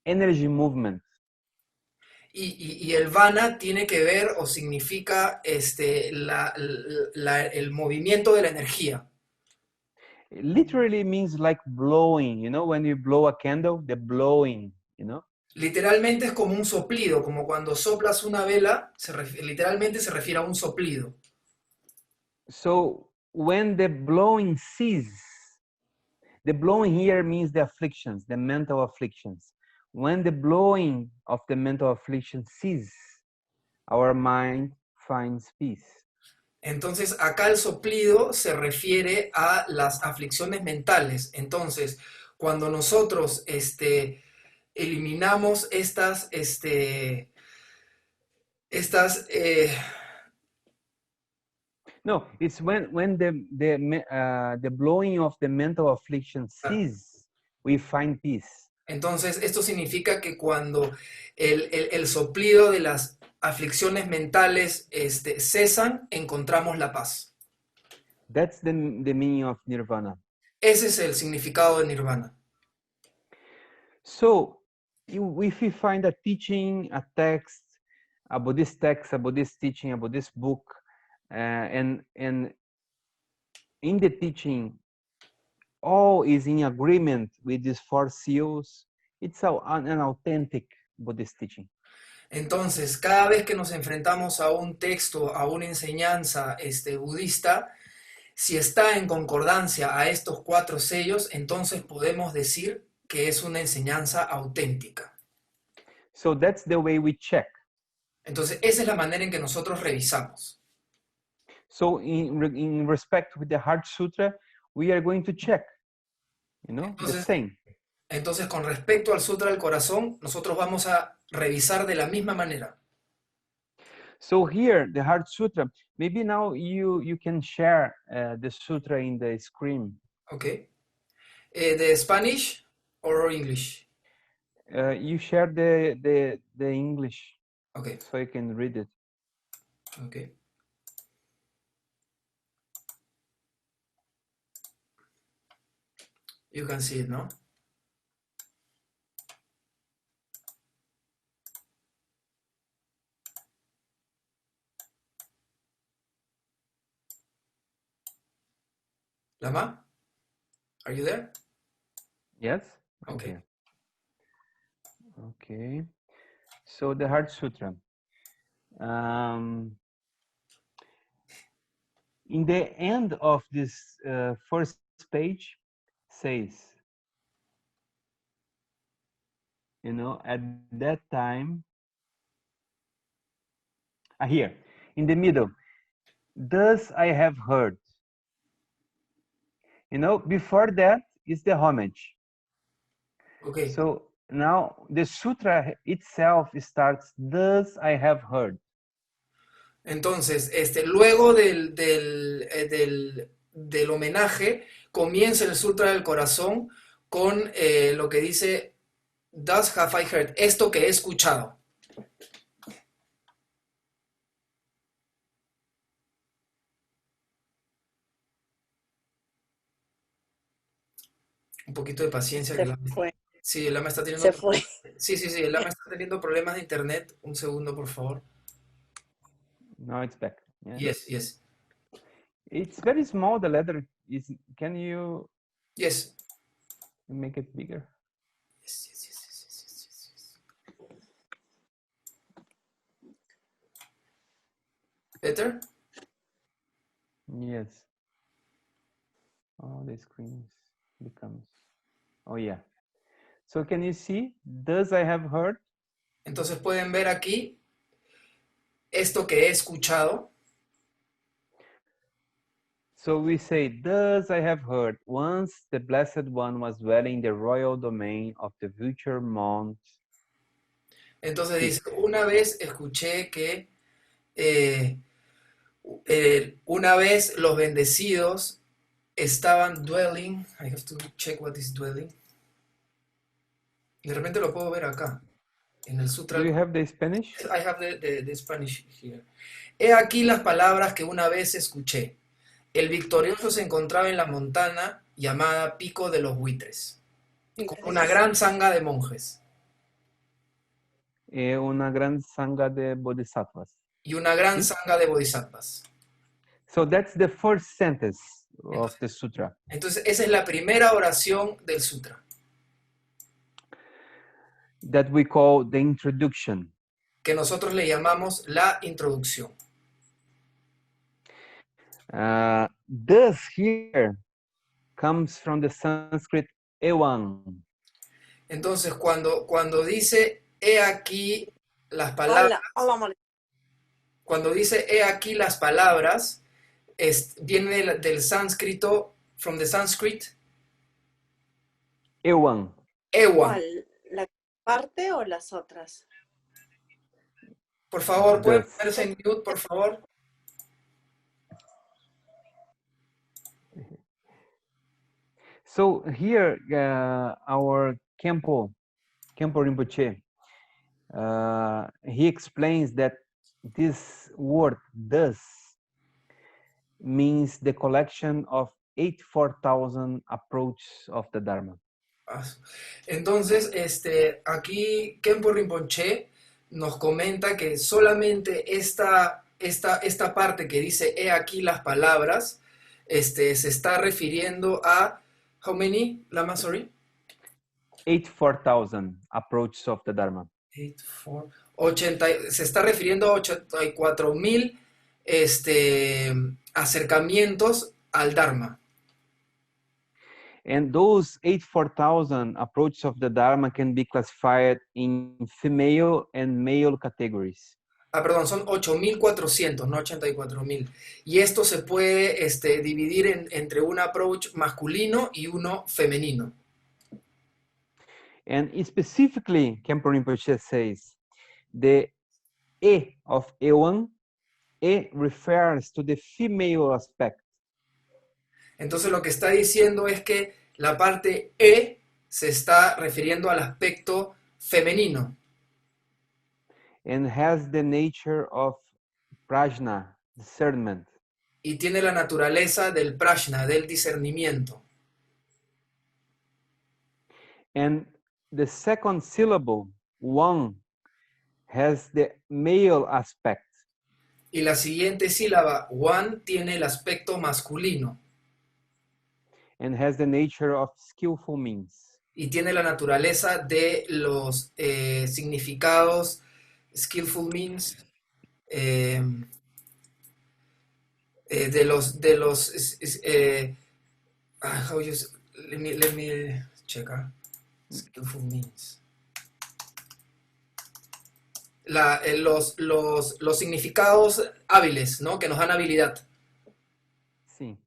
energy movement. Y el vana tiene que ver o significa el movimiento de la energía. It literally means like blowing, you know, when you blow a candle, the blowing, you know. Literalmente es como un soplido, como cuando soplas una vela, literalmente se refiere a un soplido. So when the blowing ceases, the blowing here means the afflictions, the mental afflictions. When the blowing of the mental affliction ceases, our mind finds peace. Entonces, acá el soplido se refiere a las aflicciones mentales. Entonces, cuando nosotros eliminamos No, it's when the blowing of the mental affliction ceases, we find peace. entonces, esto significa que cuando el soplido de las aflicciones mentales cesan, encontramos la paz. That's the meaning of nirvana. Ese es el significado de nirvana. So, if we find a teaching, a text, a Buddhist text, a Buddhist teaching, a Buddhist book, and in the teaching, all is in agreement with these four seals, it's an authentic Buddhist teaching. Entonces, cada vez que nos enfrentamos a un texto, a una enseñanza budista, si está en concordancia a estos 4 sellos, entonces podemos decir que es una enseñanza auténtica. So that's the way we check. Entonces, esa es la manera en que nosotros revisamos. So in respect with the Heart Sutra, we are going to check, you know, the same. Entonces, con respecto al Sutra del Corazón, nosotros vamos a revisar de la misma manera. So here, the Heart Sutra, maybe now you can share the sutra in the screen. Okay. The Spanish or English? You share the English, Okay. so you can read it. Okay. You can see it, no? Lama, are you there? Yes? Okay. Okay. So the Heart Sutra. In the end of this first page says, you know, at that time, here, in the middle, thus I have heard. You know, before that is the homage. Okay. So now the sutra itself starts, thus I have heard. Entonces, luego del homenaje, comienza el Sutra del Corazón con lo que dice, thus have I heard, esto que he escuchado. Un poquito de paciencia. Se que fue. Sí, el Lama está teniendo... Se fue. Sí, el Lama está teniendo problemas de internet. Un segundo, por favor. Now it's back. Yeah. Yes. It's very small, the letter. Can you Yes. make it bigger? Yes. Better? Yes. Oh, the screen becomes. Oh, yeah. So can you see? Thus I have heard. Entonces pueden ver aquí esto que he escuchado. So we say, thus I have heard, once the Blessed One was dwelling in the royal domain of the future month. Entonces dice, una vez escuché que una vez los bendecidos estaban dwelling. I have to check what is dwelling. De repente lo puedo ver acá, en el Sutra. Do you have the Spanish? I have the Spanish here. He aquí las palabras que una vez escuché. El victorioso se encontraba en la montaña llamada Pico de los Buitres, con una gran zanga de monjes. una gran sangha de bodhisattvas. y una gran ¿Sí? sangha de bodhisattvas. So that's the first sentence of the sutra. Entonces, esa es la primera oración del sutra, That we call the introduction. que nosotros le llamamos la introducción. This here comes from the Sanskrit ewan. Entonces, cuando dice, he aquí las palabras, cuando dice, he aquí las palabras, viene del sánscrito, from the Sanskrit, Ewan. ewan. ¿Cuál? ¿La parte o las otras? Por favor, ¿pueden This. ponerse en mute, por favor? So here, our Kempo Rinpoche, he explains that this word "thus" means the collection of 84,000 approaches of the Dharma. Entonces, aquí Khenpo Rinpoche nos comenta que solamente esta parte que dice, he aquí las palabras, se está refiriendo a, how many, Lama, sorry? 84,000 approaches of the Dharma. 80, se está refiriendo a 84,000 acercamientos al Dharma. And those 84,000 approaches of the Dharma can be classified in female and male categories. Perdón, son 8,400, no 84,000. Y esto se puede dividir entre un approach masculino y uno femenino. And specifically, Khenpo Rinpoche says, the E of Ewan, E refers to the female aspect. Entonces lo que está diciendo es que la parte E se está refiriendo al aspecto femenino. And has the nature of prajna, discernment. Y tiene la naturaleza del prajna, del discernimiento. And the second syllable, one, has the male aspect. Y la siguiente sílaba, one, tiene el aspecto masculino. And has the nature of skillful means. Y tiene la naturaleza de los significados, skillful means, de los how you, let me check. Skillful means. Los significados hábiles, ¿no? Que nos dan habilidad. Sí.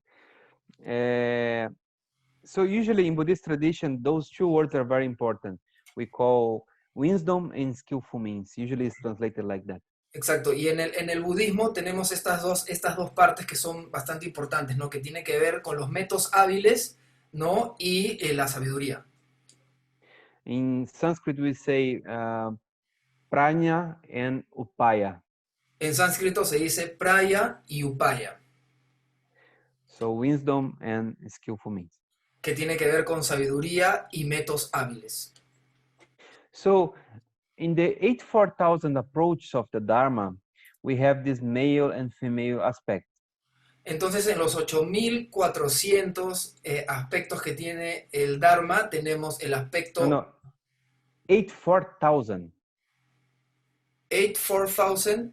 So usually in Buddhist tradition, those two words are very important. We call wisdom and skillful means. Usually it's translated like that. Exacto, y en el budismo tenemos estas dos partes que son bastante importantes, ¿no? Que tiene que ver con los métodos hábiles, ¿no? Y la sabiduría. In Sanskrit, we say prajna and upaya. En sánscrito se dice praya y upaya, So wisdom and skillful means. que tiene que ver con sabiduría y métodos hábiles. So in the 84,000 approaches of the Dharma, we have this male and female aspect. Entonces, en los 8,400 aspectos que tiene el Dharma, tenemos el aspecto... No, 84,000. 84,000.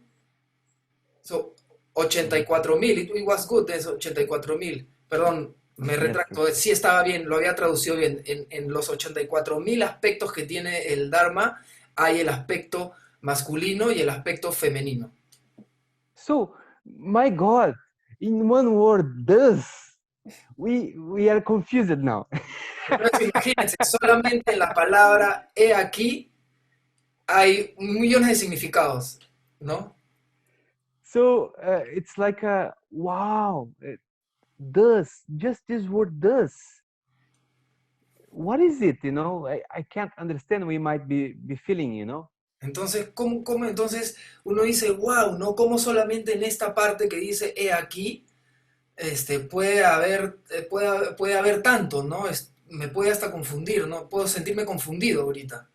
So, 84,000. It was good, es 84,000. Perdón, me retracto. Sí estaba bien, lo había traducido bien. En los 84,000 aspectos que tiene el Dharma, hay el aspecto masculino y el aspecto femenino. So, my God, in one word, this, we are confused now. Entonces, imagínense, solamente en la palabra he aquí hay millones de significados, ¿no? So, it's like a, wow, this, just this word, this. What is it, you know? I can't understand, we might be feeling, you know? Entonces, ¿cómo entonces uno dice, wow, ¿no? ¿Cómo solamente en esta parte que dice he aquí puede haber tanto, ¿no? Me puede hasta confundir, ¿no? Puedo sentirme confundido ahorita.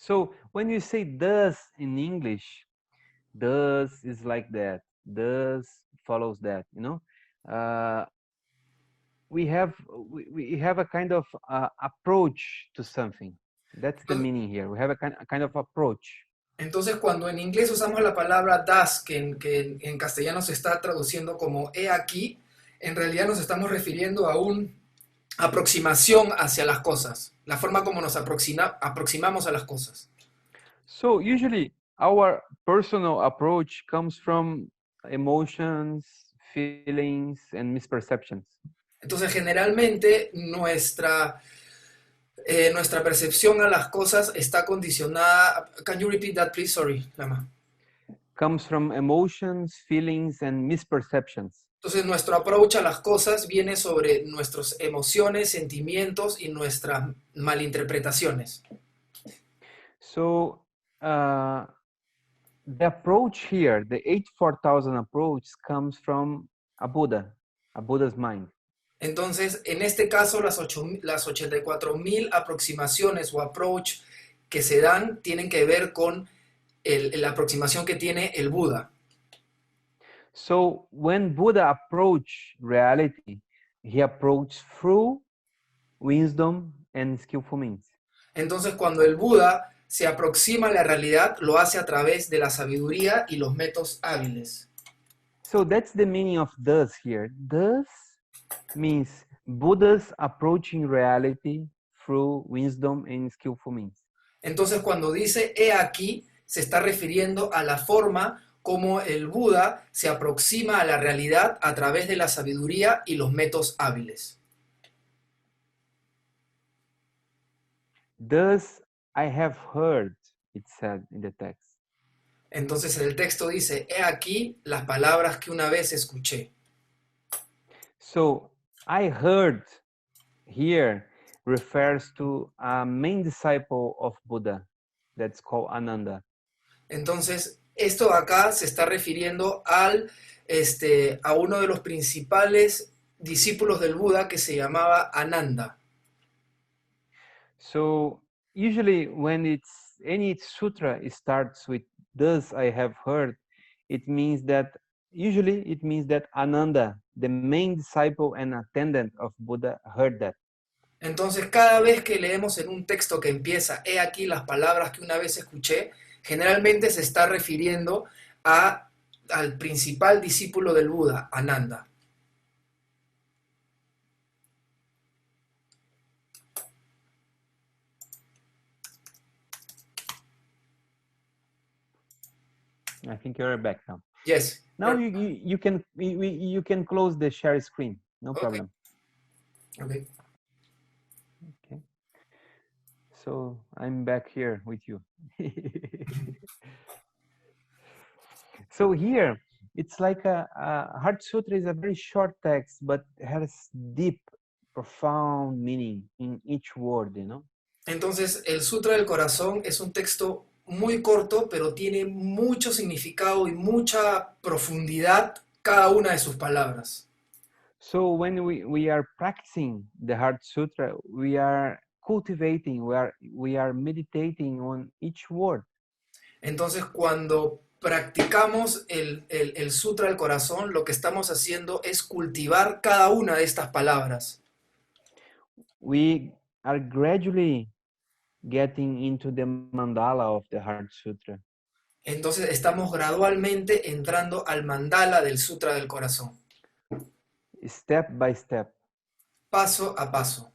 So when you say does in English, does is like that, does follows that, you know. Uh, we have a kind of approach to something. That's the meaning here. We have a kind of approach. Entonces, cuando en inglés usamos la palabra das, que en castellano se está traduciendo como he aquí, en realidad nos estamos refiriendo a una aproximación hacia las cosas, la forma como nos aproximamos a las cosas. So usually our personal approach comes from emotions, feelings, and misperceptions. Entonces, generalmente nuestra percepción a las cosas está condicionada. Can you repeat that, please? Sorry, Lama. Comes from emotions, feelings, and misperceptions. Entonces, nuestro approach a las cosas viene sobre nuestras emociones, sentimientos y nuestras malinterpretaciones. So the approach here, the 84,000 approach, comes from a Buddha's mind. Entonces, en este caso, las 84,000 aproximaciones o approach que se dan tienen que ver con la aproximación que tiene el Buda. So when Buddha approached reality, he approached through wisdom and skillful means. Entonces, cuando el Buda se aproxima a la realidad, lo hace a través de la sabiduría y los métodos hábiles. So that's the meaning of thus here. Thus means Buddha's approaching reality through wisdom and skillful means. Entonces, cuando dice he aquí, se está refiriendo a la forma como el Buda se aproxima a la realidad a través de la sabiduría y los métodos hábiles. Thus I have heard, it said in the text. Entonces el texto dice, he aquí las palabras que una vez escuché. So I heard here refers to a main disciple of Buddha that's called Ananda. Entonces, esto acá se está refiriendo a uno de los principales discípulos del Buda que se llamaba Ananda. So usually when it's any sutra, it starts with thus I have heard, it means that Ananda, the main disciple and attendant of Buddha, heard that. Entonces, cada vez que leemos en un texto que empieza, he aquí las palabras que una vez escuché, generalmente se está refiriendo al principal discípulo del Buda, Ananda. I think you're back now. Yes. Now you can close the share screen. No problem. Okay. Okay. So I'm back here with you. So here it's like a Heart Sutra is a very short text, but has deep, profound meaning in each word, you know. Entonces, el Sutra del Corazón es un texto muy corto, pero tiene mucho significado y mucha profundidad cada una de sus palabras. So when we are practicing the Heart Sutra, we are cultivating, we are meditating on each word. Entonces, cuando practicamos el Sutra del Corazón, lo que estamos haciendo es cultivar cada una de estas palabras. We are gradually getting into the mandala of the Heart Sutra. Entonces, estamos gradualmente entrando al mandala del Sutra del Corazón. Step by step. Paso a paso.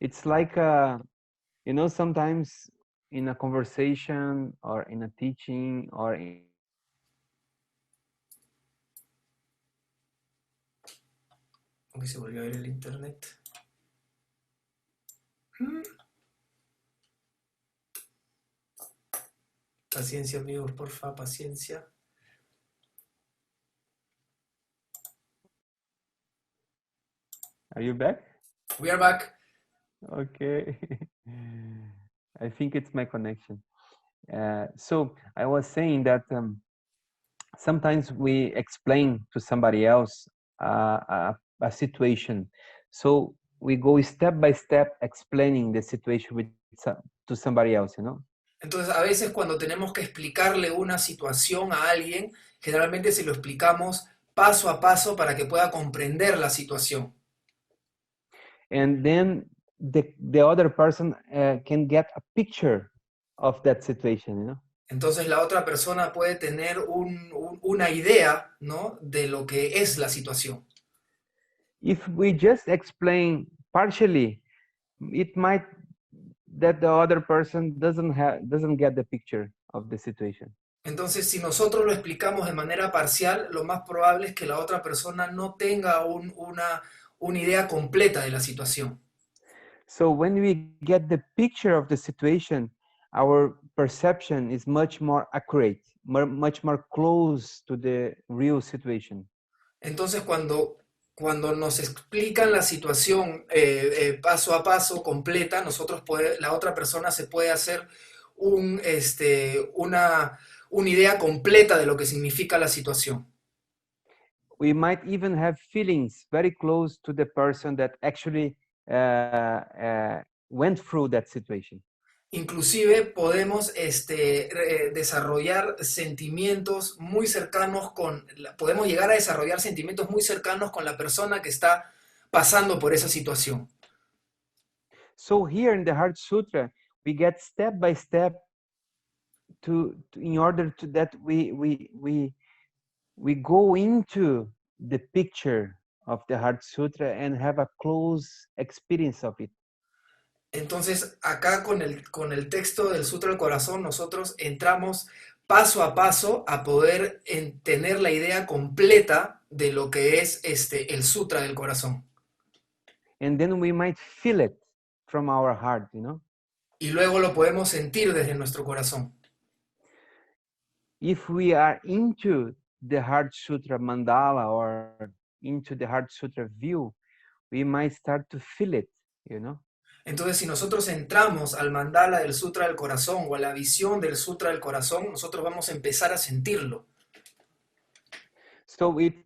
It's like, you know, sometimes in a conversation or in a teaching or in Uy, se volvió a ver el internet. Paciencia, amigos, porfa, paciencia. Are you back? We are back. Okay. I think it's my connection. So I was saying that sometimes we explain to somebody else a situation. So we go step by step explaining the situation to somebody else, you know. Entonces, a veces cuando tenemos que explicarle una situación a alguien, generalmente se lo explicamos paso a paso para que pueda comprender la situación. And then the other person can get a picture of that situation, you know. Entonces, la otra persona puede tener una idea, ¿no?, de lo que es la situación. If we just explain partially, it might that the other person doesn't get the picture of the situation. Entonces, si nosotros lo explicamos de manera parcial, lo más probable es que la otra persona no tenga una idea completa de la situación. So when we get the picture of the situation, our perception is much more accurate, much more close to the real situation. Entonces, cuando nos explican la situación paso a paso, completa, la otra persona se puede hacer una idea completa de lo que significa la situación. We might even have feelings very close to the person that actually went through that situation. Inclusive podemos desarrollar sentimientos muy cercanos podemos llegar a desarrollar sentimientos muy cercanos con la persona que está pasando por esa situación. So here in the Heart Sutra, we get step by step in order to that we go into the picture of the Heart Sutra and have a close experience of it. Entonces, acá con el texto del Sutra del Corazón, nosotros entramos paso a paso a poder tener la idea completa de lo que es el Sutra del Corazón. And then we might feel it from our heart, you know. Y luego lo podemos sentir desde nuestro corazón. If we are into the Heart Sutra mandala or into the Heart Sutra view, we might start to feel it, you know. Entonces, si nosotros entramos al mandala del Sutra del Corazón o a la visión del Sutra del Corazón, nosotros vamos a empezar a sentirlo. So it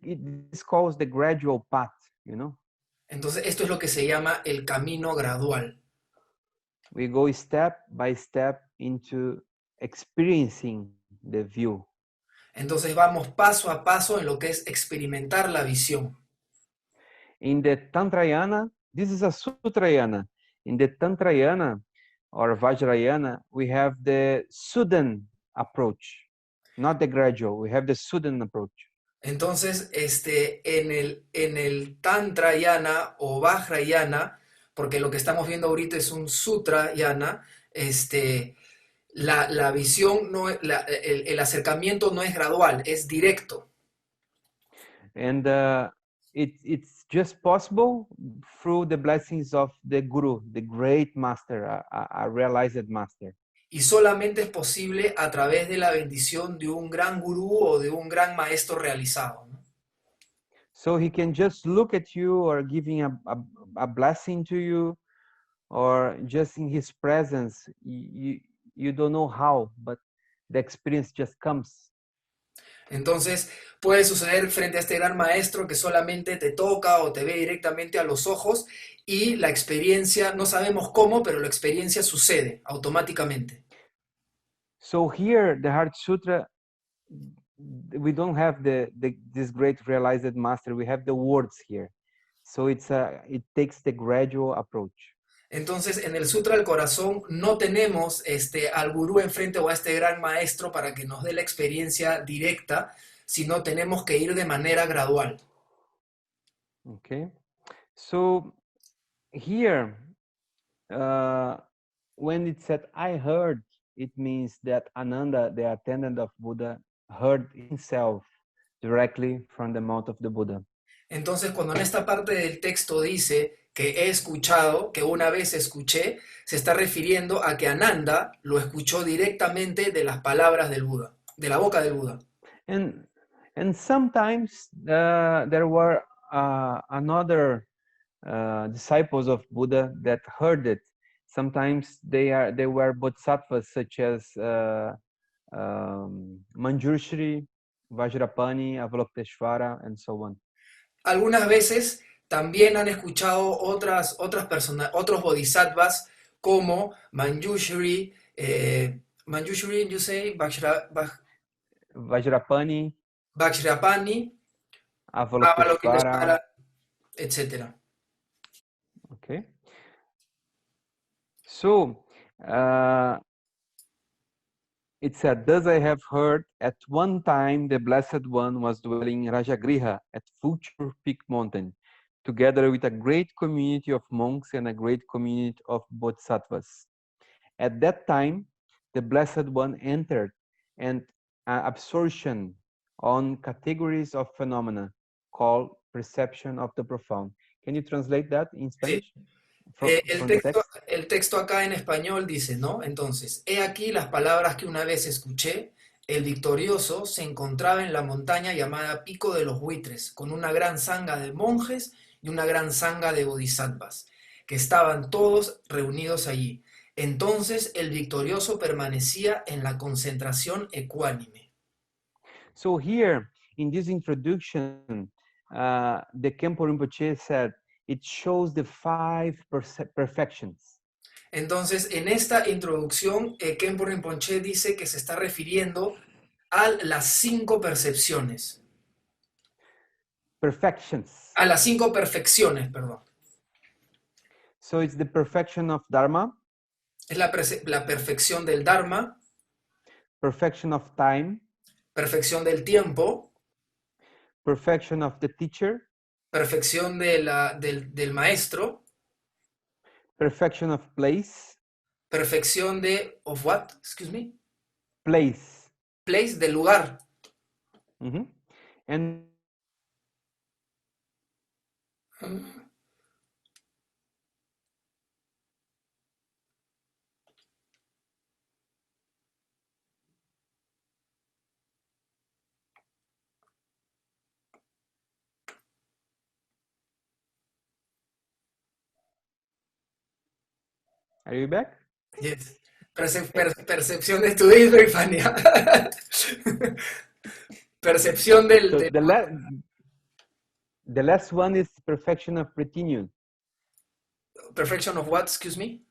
calls the gradual path, you know. Entonces, esto es lo que se llama el camino gradual. We go step by step into experiencing the view. Entonces, vamos paso a paso en lo que es experimentar la visión. In the Tantrayana, this is a Sutrayana. In the Tantrayana or Vajrayana, we have the sudden approach, not the gradual. We have the sudden approach. Entonces, en el Tantrayana o Vajrayana, porque lo que estamos viendo ahorita es un Sutrayana, la visión, el acercamiento no es gradual, es directo. And it's just possible through the blessings of the Guru, the great master, a realized master. Y solamente es posible a través de la bendición de un gran gurú o de un gran maestro realizado, ¿no? So he can just look at you or giving a blessing to you, or just in his presence, you don't know how, but the experience just comes. Entonces puede suceder frente a este gran maestro que solamente te toca o te ve directamente a los ojos y la experiencia, no sabemos cómo, pero la experiencia sucede automáticamente. So here, the Heart Sutra, we don't have this great realized master. We have the words here. So it takes the gradual approach. Entonces, en el Sutra del Corazón no tenemos al gurú enfrente o a este gran maestro para que nos dé la experiencia directa, sino tenemos que ir de manera gradual. Okay. So here, when it said, I heard, it means that Ananda, the attendant of Buddha, heard himself directly from the mouth of the Buddha. Entonces, cuando en esta parte del texto dice que he escuchado, que una vez escuché, se está refiriendo a que Ananda lo escuchó directamente de las palabras del Buda, de la boca del Buda. And sometimes there were another disciples of Buddha that heard it. Sometimes they were bodhisattvas such as Manjushri, Vajrapani, Avalokiteshvara, and so on. Algunas veces también han escuchado otros bodhisattvas como Manjushri, Manjushri, you say, Vajrapani, Vajrapani, Avalokiteshvara. Avalokiteshvara, etc. Okay. So, it said, thus I have heard at one time the Blessed One was dwelling in Rajagriha at Vulture Peak Mountain, together with a great community of monks and a great community of bodhisattvas. At that time, the Blessed One entered and absorption on categories of phenomena called perception of the profound. Can you translate that in Sí. Spanish from the text? El texto acá en español dice, ¿no? Entonces, he aquí las palabras que una vez escuché. El victorioso se encontraba en la montaña llamada Pico de los Buitres, con una gran sanga de monjes y una gran sanga de bodhisattvas, que estaban todos reunidos allí. Entonces el victorioso permanecía en la concentración ecuánime. So here, in this introduction, the Khenpo Rinpoche said, it shows the 5 perfections. Entonces, en esta introducción, Khenpo Rinpoche dice que se está refiriendo a las 5 percepciones. Perfections. A las 5 perfecciones, perdón. So it's the perfection of Dharma, Es la perfección del Dharma, perfection of time, perfección del tiempo, perfection of the teacher, perfección del maestro, perfection of place, perfección de, of what? Excuse me. place. Place, del lugar. And are you back? Yes. Percepción de estudio is very funny. Percepción del... So the last one is perfection of retinue. Perfection of what, excuse me?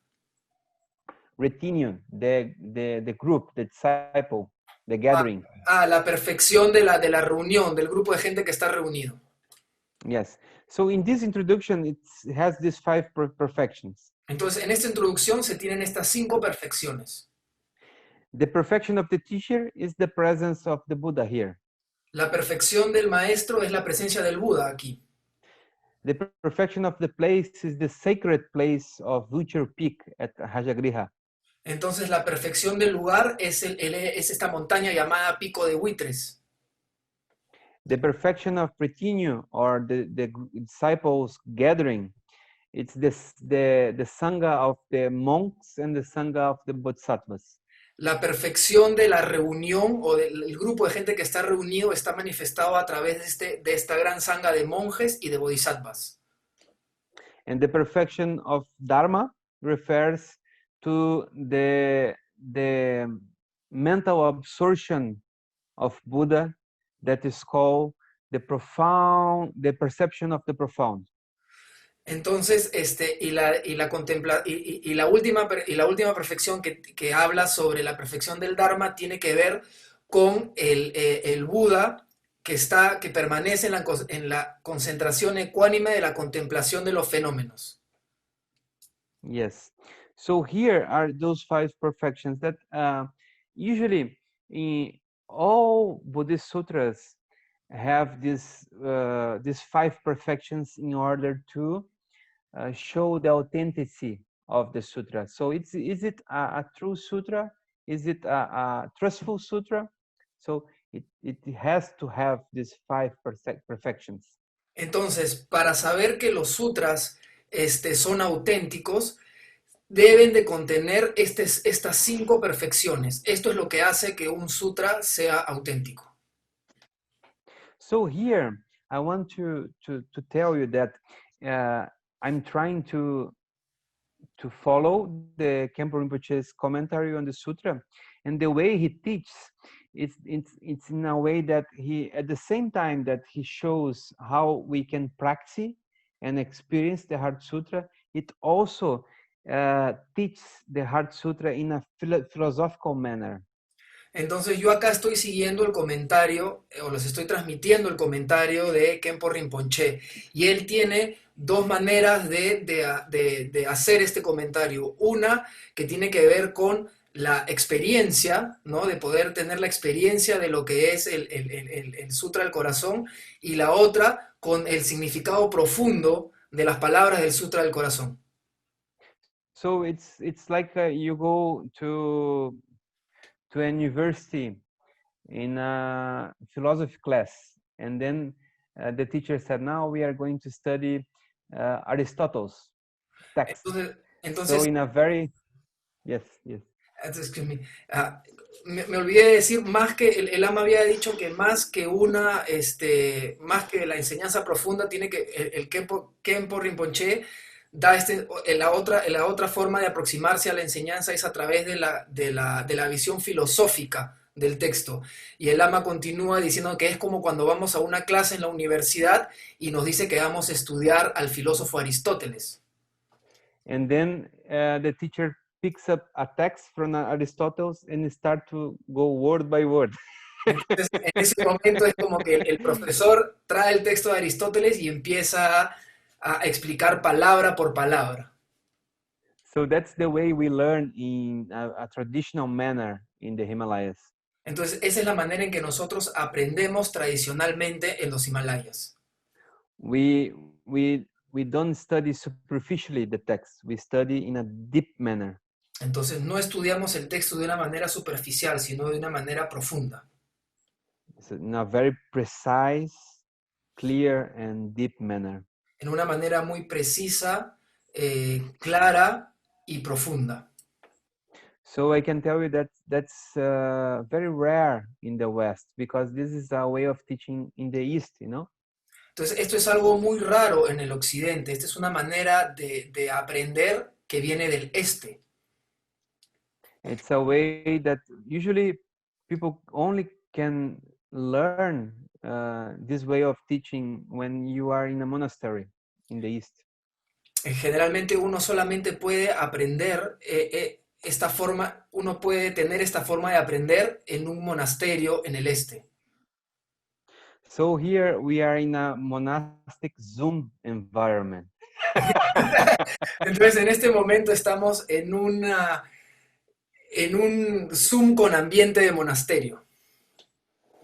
Retinue, the group, the disciple, the gathering. La perfección de la reunión, del grupo de gente que está reunido. Yes. So in this introduction, it has these 5 perfections. Entonces, en esta introducción se tienen estas 5 perfecciones. The perfection of the teacher is the presence of the Buddha here. La perfección del maestro es la presencia del Buda aquí. The perfection of the place is the sacred place of Vulture Peak at Rajagriha. Entonces, la perfección del lugar es esta montaña llamada Pico de Buitres. The perfection of retinue or the disciples gathering, it's the sangha of the monks and the sangha of the bodhisattvas. La perfección de la reunión o del grupo de gente que está reunido está manifestado a través de esta gran sangha de monjes y de bodhisattvas. And the perfection of Dharma refers to the mental absorption of Buddha that is called the perception of the profound. Entonces, la última perfección que habla sobre la perfección del Dharma tiene que ver con el Buda que permanece en la concentración ecuánime de la contemplación de los fenómenos. Yes. So here are those 5 perfections that usually in all Buddhist sutras have these 5 perfections in order to show the authenticity of the sutra. So is it a true sutra? Is it a trustful sutra? So it has to have these 5 perfections. Entonces, para saber que los sutras son auténticos, deben de contener estas 5 perfecciones. Esto es lo que hace que un sutra sea auténtico. So here, I want to tell you that I'm trying to follow the Khenpo Rinpoche's commentary on the sutra, and the way he teaches, it's in a way that he, at the same time that he shows how we can practice and experience the Heart Sutra, it also teaches the Heart Sutra in a philosophical manner. Entonces yo acá estoy siguiendo el comentario, o les estoy transmitiendo el comentario de Khenpo Rinpoche, y él tiene dos maneras de hacer este comentario. Una que tiene que ver con la experiencia, ¿no? De poder tener la experiencia de lo que es el Sutra del Corazón, y la otra con el significado profundo de las palabras del Sutra del Corazón. So it's like you go to a university in a philosophy class, and then the teacher said, now we are going to study Aristotle's text. Entonces So in a very, yes. excuse me, me olvidé de decir, más que el Lama había dicho que más que más que la enseñanza profunda, tiene que el Khenpo Rinpoche da la otra forma de aproximarse a la enseñanza es a través de la visión filosófica del texto. Y el Lama continúa diciendo que es como cuando vamos a una clase en la universidad y nos dice que vamos a estudiar al filósofo Aristóteles. And then the teacher picks up a text from Aristotle and start to go word by word. Entonces, en ese momento es como que el profesor trae el texto de Aristóteles y empieza a explicar palabra por palabra. So that's the way we learn in a traditional manner in the Himalayas. Entonces, esa es la manera en que nosotros aprendemos tradicionalmente en los Himalayas. We don't study superficially the text. We study in a deep manner. Entonces, no estudiamos el texto de una manera superficial, sino de una manera profunda. So in a very precise, clear, and deep manner. En una manera muy precisa, clara y profunda. So I can tell you that that's very rare in the West, because this is a way of teaching in the East, you know? Entonces, esto es algo muy raro en el Occidente. Esta es una manera de aprender que viene del Este. It's a way that usually people only can learn this way of teaching when you are in a monastery in the East. Generalmente uno solamente puede aprender esta forma, uno puede tener esta forma de aprender en un monasterio en el Este. So here we are in a monastic Zoom environment. Entonces en este momento estamos en un Zoom con ambiente de monasterio.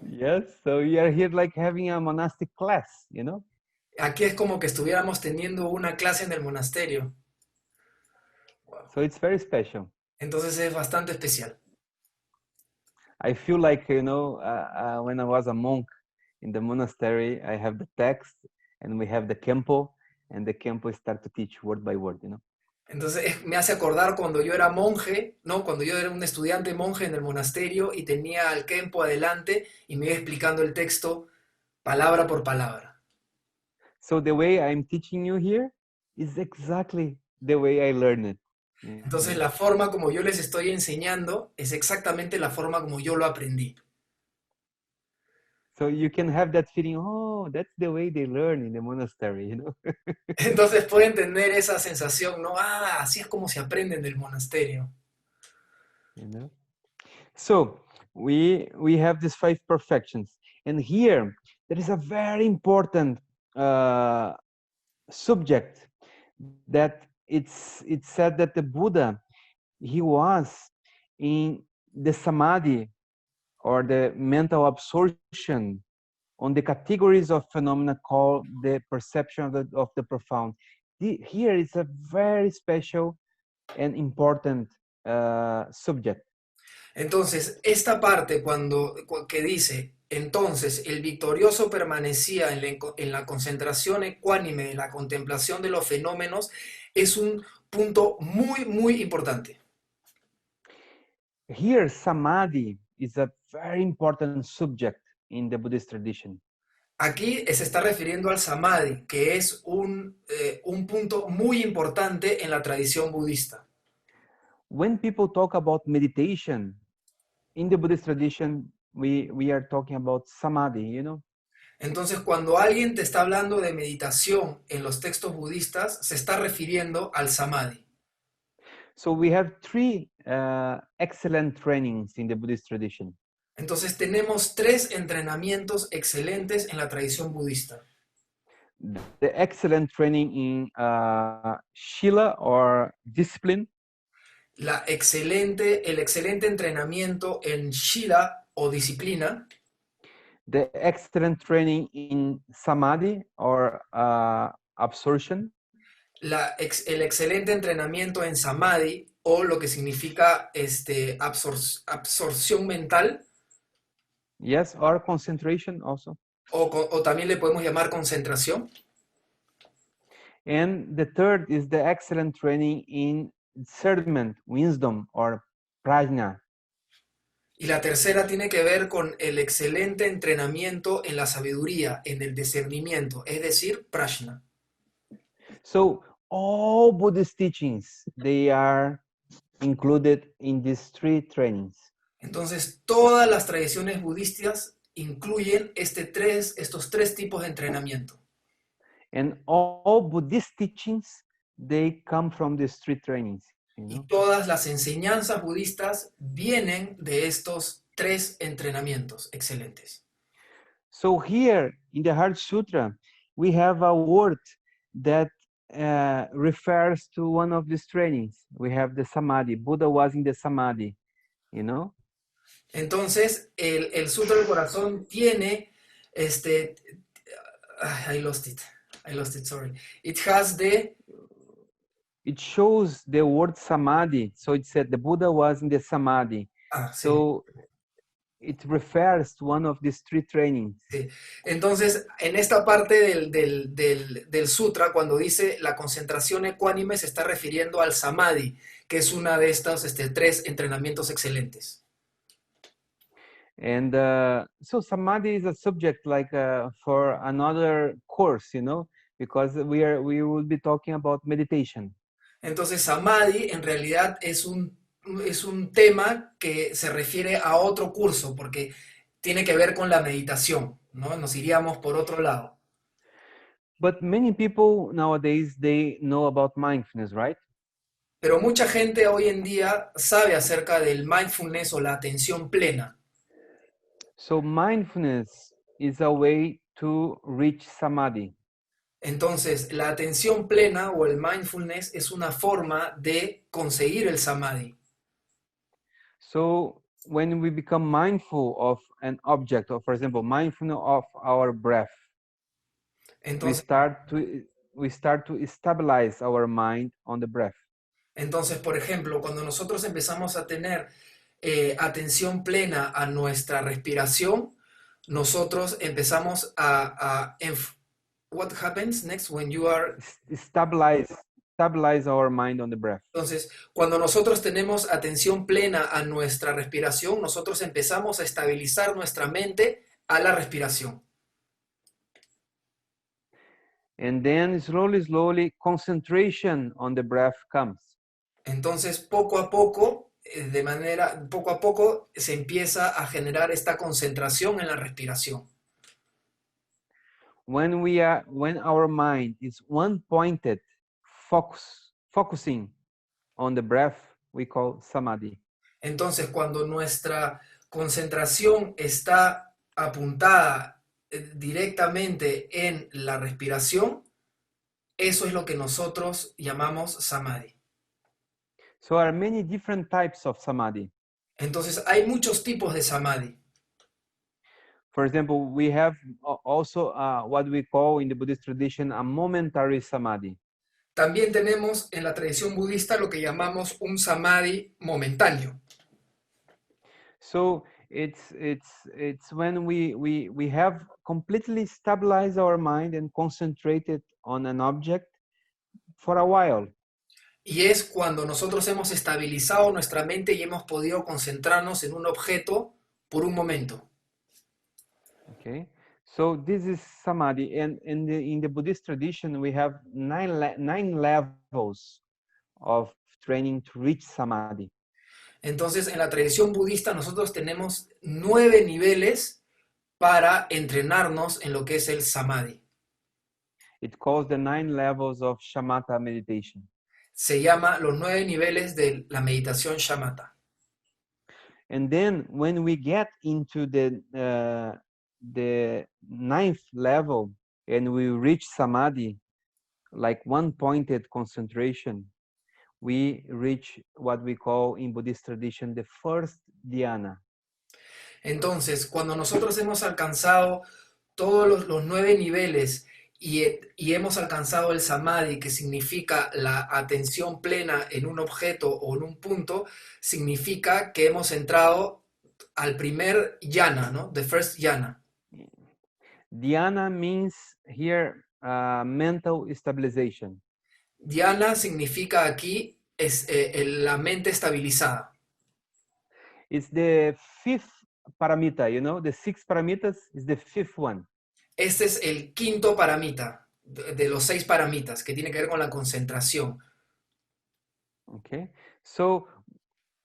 Yes, so we are here like having a monastic class, you know? Aquí es como que estuviéramos teniendo una clase en el monasterio. Wow. So it's very special. Entonces es bastante especial. I feel like, you know, when I was a monk in the monastery, I have the text and we have the Khenpo, and the Khenpo start to teach word by word, you know? Entonces me hace acordar cuando yo era monje, ¿no? Cuando yo era un estudiante monje en el monasterio y tenía al Khenpo adelante y me iba explicando el texto palabra por palabra. So the way I'm teaching you here is exactly the way I learned it. Entonces la forma como yo les estoy enseñando es exactamente la forma como yo lo aprendí. So you can have that feeling, oh, that's the way they learn in the monastery, you know? Entonces pueden tener esa sensación, ¿no? Ah, así es como se aprende en el monasterio. You know? So we have these 5 perfections, and here there is a very important subject that it's said that the Buddha, he was in the samadhi or the mental absorption on the categories of phenomena called the perception of the profound. Here is a very special and important subject. Entonces, esta parte que dice, entonces el victorioso permanecía en la concentración ecuánime de la contemplación de los fenómenos, es un punto muy, muy importante. Here, samadhi is a very important subject in the Buddhist tradition. Aquí se está refiriendo al samadhi, que es un punto muy importante en la tradición budista. When people talk about meditation, in the Buddhist tradition, we are talking about samadhi, you know? Entonces, cuando alguien te está hablando de meditación en los textos budistas, se está refiriendo al samadhi. So we have three excellent trainings in the Buddhist tradition. Entonces, tenemos 3 entrenamientos excelentes en la tradición budista. The excellent training in Shila or discipline, El excelente entrenamiento en shila o disciplina, the excellent training in Samadhi or absorption, el excelente entrenamiento en samadhi o lo que significa absorción mental, yes, or concentration also. o también le podemos llamar concentración. And the third is the excellent training in discernment, wisdom, or prajna. Y la tercera tiene que ver con el excelente entrenamiento en la sabiduría, en el discernimiento, es decir, prajna. So all Buddhist teachings, they are included in these three trainings. Entonces, todas las tradiciones budistas incluyen estos 3 tipos de entrenamiento. And all Buddhist teachings, they come from these three trainings. You Y know? todas las enseñanzas budistas vienen de estos 3 entrenamientos excelentes. So here in the Heart Sutra, we have a word that refers to one of these trainings. We have the Samadhi. Buddha was in the Samadhi, you know? Entonces, el Sutra del Corazón tiene I lost it, sorry. It has It shows the word Samadhi. So it said the Buddha was in the Samadhi. sí. So it refers to one of these three trainings. Sí. Entonces, en esta parte del sutra, cuando dice la concentración ecuánime, se está refiriendo al samadhi, que es una de estos 3 entrenamientos excelentes. And so Samadhi is a subject like for another course, you know, because we will be talking about meditation. Entonces, samadhi en realidad es un tema que se refiere a otro curso, porque tiene que ver con la meditación, ¿no? Nos iríamos por otro lado. But many people nowadays, they know about mindfulness, right? Pero mucha gente hoy en día sabe acerca del mindfulness o la atención plena. So mindfulness is a way to reach Samadhi. Entonces, la atención plena o el mindfulness es una forma de conseguir el samadhi. So when we become mindful of an object, or for example, mindful of our breath, Entonces, we start to stabilize our mind on the breath. entonces, por ejemplo, cuando nosotros empezamos a tener atención plena a nuestra respiración, nosotros empezamos what happens next when you are... Stabilize our mind on the breath. Entonces, cuando nosotros tenemos atención plena a nuestra respiración, nosotros empezamos a estabilizar nuestra mente a la respiración. And then slowly, concentration on the breath comes. Entonces, poco a poco se empieza a generar esta concentración en la respiración. When our mind is one-pointed, focusing on the breath, we call samadhi. Entonces, cuando nuestra concentración está apuntada directamente en la respiración, eso es lo que nosotros llamamos samadhi. So there are many different types of samadhi. Entonces, hay muchos tipos de samadhi. For example, we have also what we call in the Buddhist tradition a momentary samadhi. También tenemos en la tradición budista lo que llamamos un samadhi momentáneo. So it's when we have completely stabilized our mind and concentrated on an object for a while. Y es cuando nosotros hemos estabilizado nuestra mente y hemos podido concentrarnos en un objeto por un momento. Okay, so this is samadhi, and in the Buddhist tradition we have nine levels of training to reach samadhi. Entonces, en la tradición budista nosotros tenemos 9 niveles para entrenarnos en lo que es el samadhi. It calls the 9 levels of shamatha meditation. Se llama los 9 niveles de la meditación shamatha. And then when we get into the 9th level and we reach samadhi, like one-pointed concentration, we reach what we call in Buddhist tradition the first dhyana. Entonces, cuando nosotros hemos alcanzado todos los 9 niveles y hemos alcanzado el samadhi, que significa la atención plena en un objeto o en un punto, significa que hemos entrado al primer jhana, ¿no? The first jhana. Dhyana means here mental stabilization. Dhyana significa aquí la mente estabilizada. It's the 5th paramita, you know, the 6 paramitas is the 5th one. Este es el quinto paramita de los 6 paramitas, que tiene que ver con la concentración. Okay, so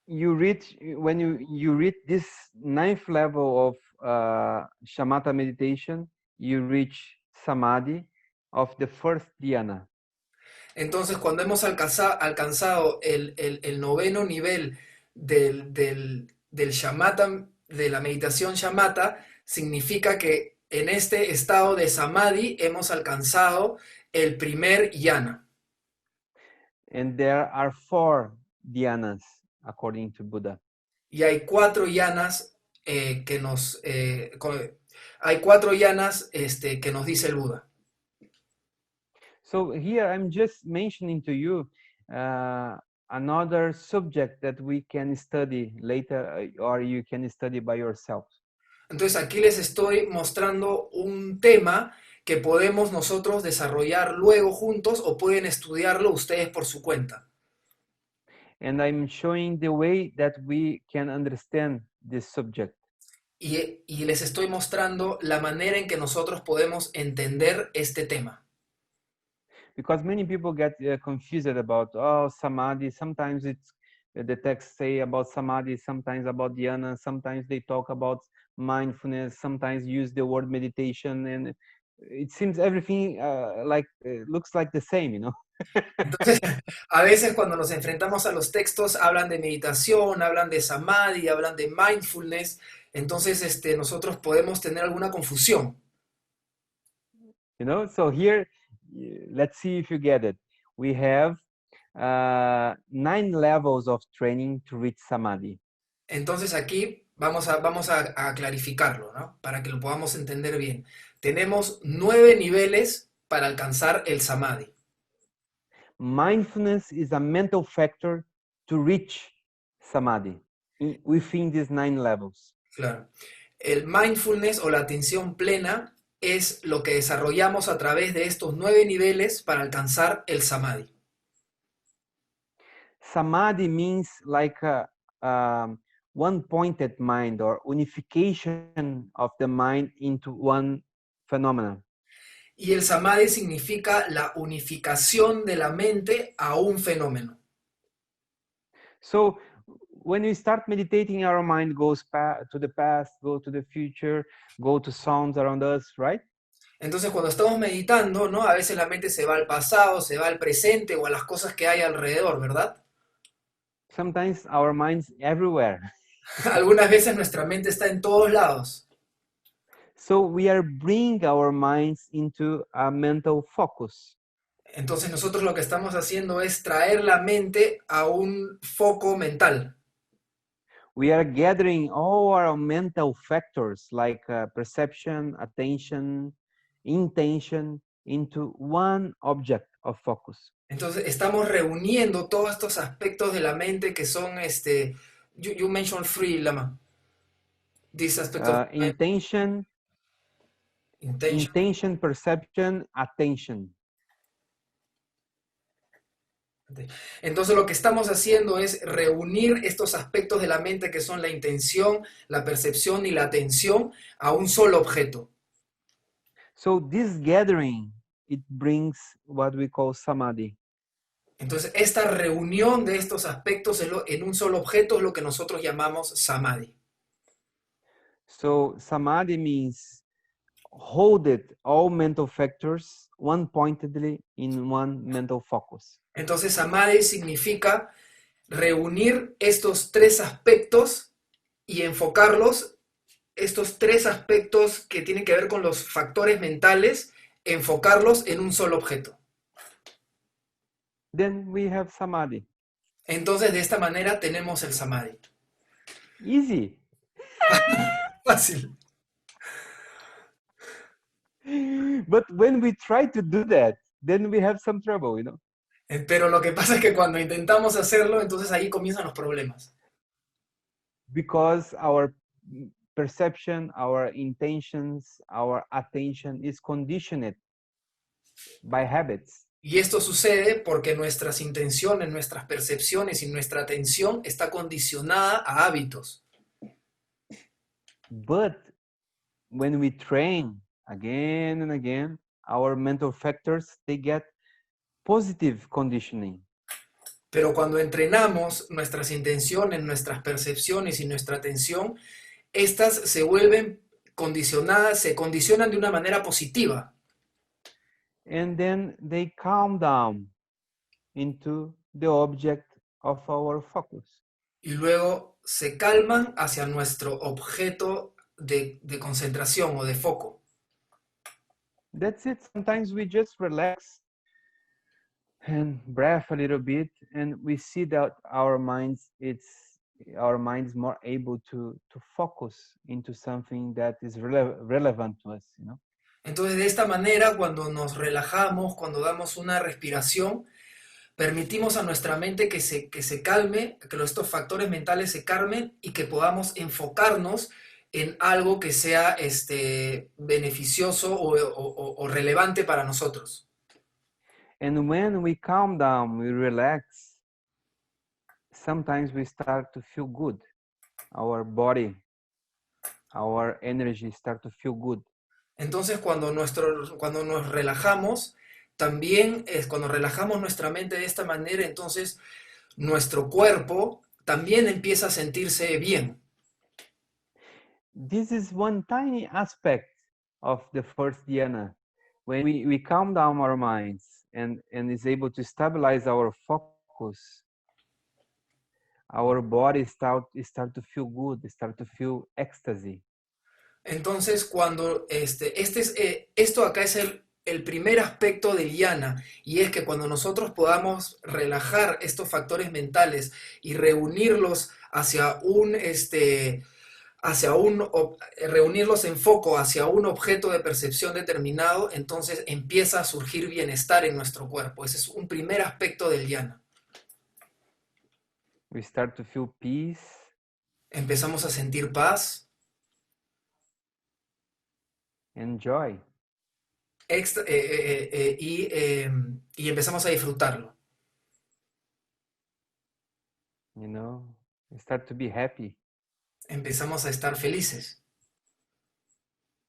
you reach when you reach this 9th level of shamatha meditation, you reach samadhi of the first dhyana. Entonces, cuando hemos alcanzado el noveno nivel del shamatha, de la meditación shamatha, significa que en este estado de samadhi hemos alcanzado el primer jhana. And there are 4 dhyanas according to Buddha. Y hay 4 jhanas que nos hay 4 jhanas que nos dice el Buda. So here I'm just mentioning to you another subject that we can study later or you can study by yourself. Entonces aquí les estoy mostrando un tema que podemos nosotros desarrollar luego juntos o pueden estudiarlo ustedes por su cuenta. And I'm showing the way that we can understand this subject. Y les estoy mostrando la manera en que nosotros podemos entender este tema. Because many people get confused about, samadhi. Sometimes it's the text say about samadhi, sometimes about dhyana, sometimes they talk about mindfulness, sometimes use the word meditation, and it seems everything looks like the same, you know. Entonces, a veces cuando nos enfrentamos a los textos hablan de meditación, hablan de samadhi, hablan de mindfulness, entonces nosotros podemos tener alguna confusión. You know, so here, let's see if you get it. We have 9 levels of training to reach samadhi. Entonces aquí vamos a clarificarlo, ¿no? Para que lo podamos entender bien. Tenemos 9 niveles para alcanzar el samadhi. Mindfulness is a mental factor to reach samadhi within these 9 levels. Claro. El mindfulness o la atención plena es lo que desarrollamos a través de estos 9 niveles para alcanzar el samadhi. Samadhi means like a one-pointed mind or unification of the mind into one phenomenon. Y el samadhi significa la unificación de la mente a un fenómeno. So when we start meditating, our mind goes to the past, go to the future, go to sounds around us, right? Entonces, cuando estamos meditando, ¿no? A veces la mente se va al pasado, se va al presente o a las cosas que hay alrededor, ¿verdad? Sometimes our mind's everywhere. Algunas veces nuestra mente está en todos lados. So we are bringing our minds into a mental focus. Entonces nosotros lo que estamos haciendo es traer la mente a un foco mental. We are gathering all our mental factors like perception, attention, intention into one object of focus. Entonces estamos reuniendo todos estos aspectos de la mente que son, you mentioned 3, Lama. These aspects of Intention, perception, attention. Entonces lo que estamos haciendo es reunir estos aspectos de la mente que son la intención, la percepción y la atención a un solo objeto. So this gathering, it brings what we call samadhi. Entonces esta reunión de estos aspectos en un solo objeto es lo que nosotros llamamos samadhi. So samadhi means hold it all mental factors one pointedly in one mental focus. Entonces, samadhi significa reunir estos tres aspectos y enfocarlos, estos tres aspectos que tienen que ver con los factores mentales, enfocarlos en un solo objeto. Then we have samadhi. Entonces, de esta manera tenemos el samadhi. Easy. Fácil. But when we try to do that, then we have some trouble, you know. Pero lo que pasa es que cuando intentamos hacerlo, entonces ahí comienzan los problemas. Because our perception, our intentions, our attention is conditioned by habits. Y esto sucede porque nuestras intenciones, nuestras percepciones y nuestra atención está condicionada a hábitos. But when we train again and again, our mental factors, they get positive conditioning. Pero cuando entrenamos nuestras intenciones, nuestras percepciones y nuestra atención, estas se vuelven condicionadas, se condicionan de una manera positiva. And then they calm down into the object of our focus. Y luego se calman hacia nuestro objeto de concentración o de foco. That's it. Sometimes we just relax and breathe a little bit, and we see that our minds more able to focus into something that is relevant to us, you know. Entonces, de esta manera, cuando nos relajamos, cuando damos una respiración, permitimos a nuestra mente que se calme, que estos factores mentales se calmen y que podamos enfocarnos en algo que sea beneficioso o relevante para nosotros. And when we calm down, we relax, sometimes we start to feel good. Our body, our energy start to feel good. Entonces, cuando nos relajamos, también es cuando relajamos nuestra mente de esta manera, entonces nuestro cuerpo también empieza a sentirse bien. This is one tiny aspect of the first dhyana. When we calm down our minds and is able to stabilize our focus, our body start to feel good, start to feel ecstasy. Entonces, cuando esto acá es el primer aspecto del dhyana, y es que cuando nosotros podamos relajar estos factores mentales y reunirlos reunirlos en foco hacia un objeto de percepción determinado, entonces empieza a surgir bienestar en nuestro cuerpo. Ese es un primer aspecto del dhyana. We start to feel peace. Empezamos a sentir paz. And joy. Y empezamos a disfrutarlo. You know, we start to be happy. Empezamos a estar felices.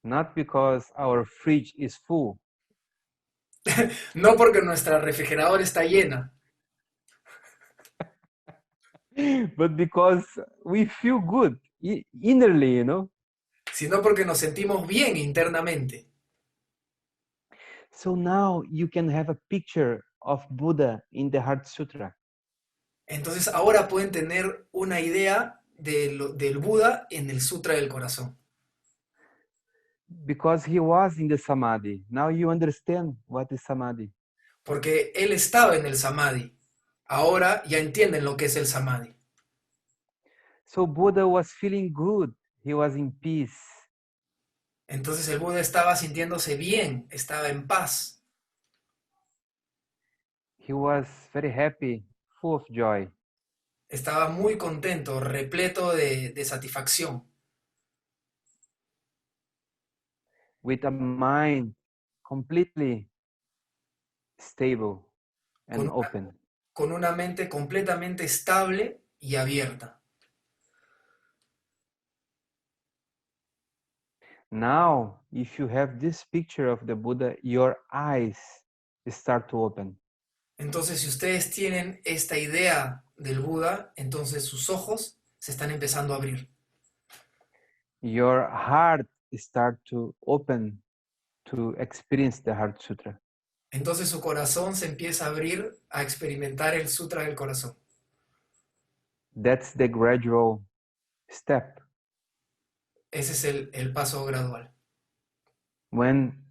Not because our fridge is full. No porque nuestra refrigeradora está llena, But because we feel good innerly, you know. sino porque nos sentimos bien internamente. So now you can have a picture of Buddha in the Heart Sutra. Entonces ahora pueden tener una idea del Buda en el Sutra del Corazón. Because he was in the Samadhi. Now you understand what is Samadhi. Porque él estaba en el Samadhi. Ahora ya entienden lo que es el Samadhi. So Buddha was feeling good. He was in peace. Entonces el Buda estaba sintiéndose bien, estaba en paz. He was very happy, full of joy. Estaba muy contento, repleto de satisfacción. With a mind completely stable and open. Con una mente completamente estable y abierta. Now, if you have this picture of the Buddha, your eyes start to open. Entonces, si ustedes tienen esta idea del Buda, entonces sus ojos se están empezando a abrir. your heart start to open to experience the Heart Sutra. Entonces su corazón se empieza a abrir a experimentar el Sutra del Corazón. That's the gradual step. Ese es el paso gradual. When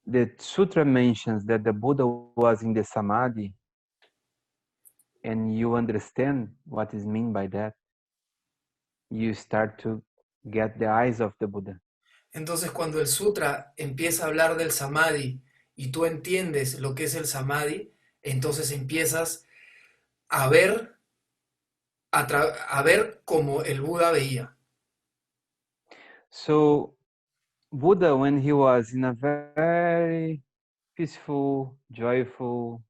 the sutra mentions that the Buddha was in the Samadhi, and you understand what is meant by that, you start to get the eyes of the Buddha. Entonces cuando el sutra empieza a hablar del samadhi y tú entiendes lo que es el samadhi, entonces empiezas a ver, a ver como el Buda veía. So Buddha, when he was in a very peaceful, joyful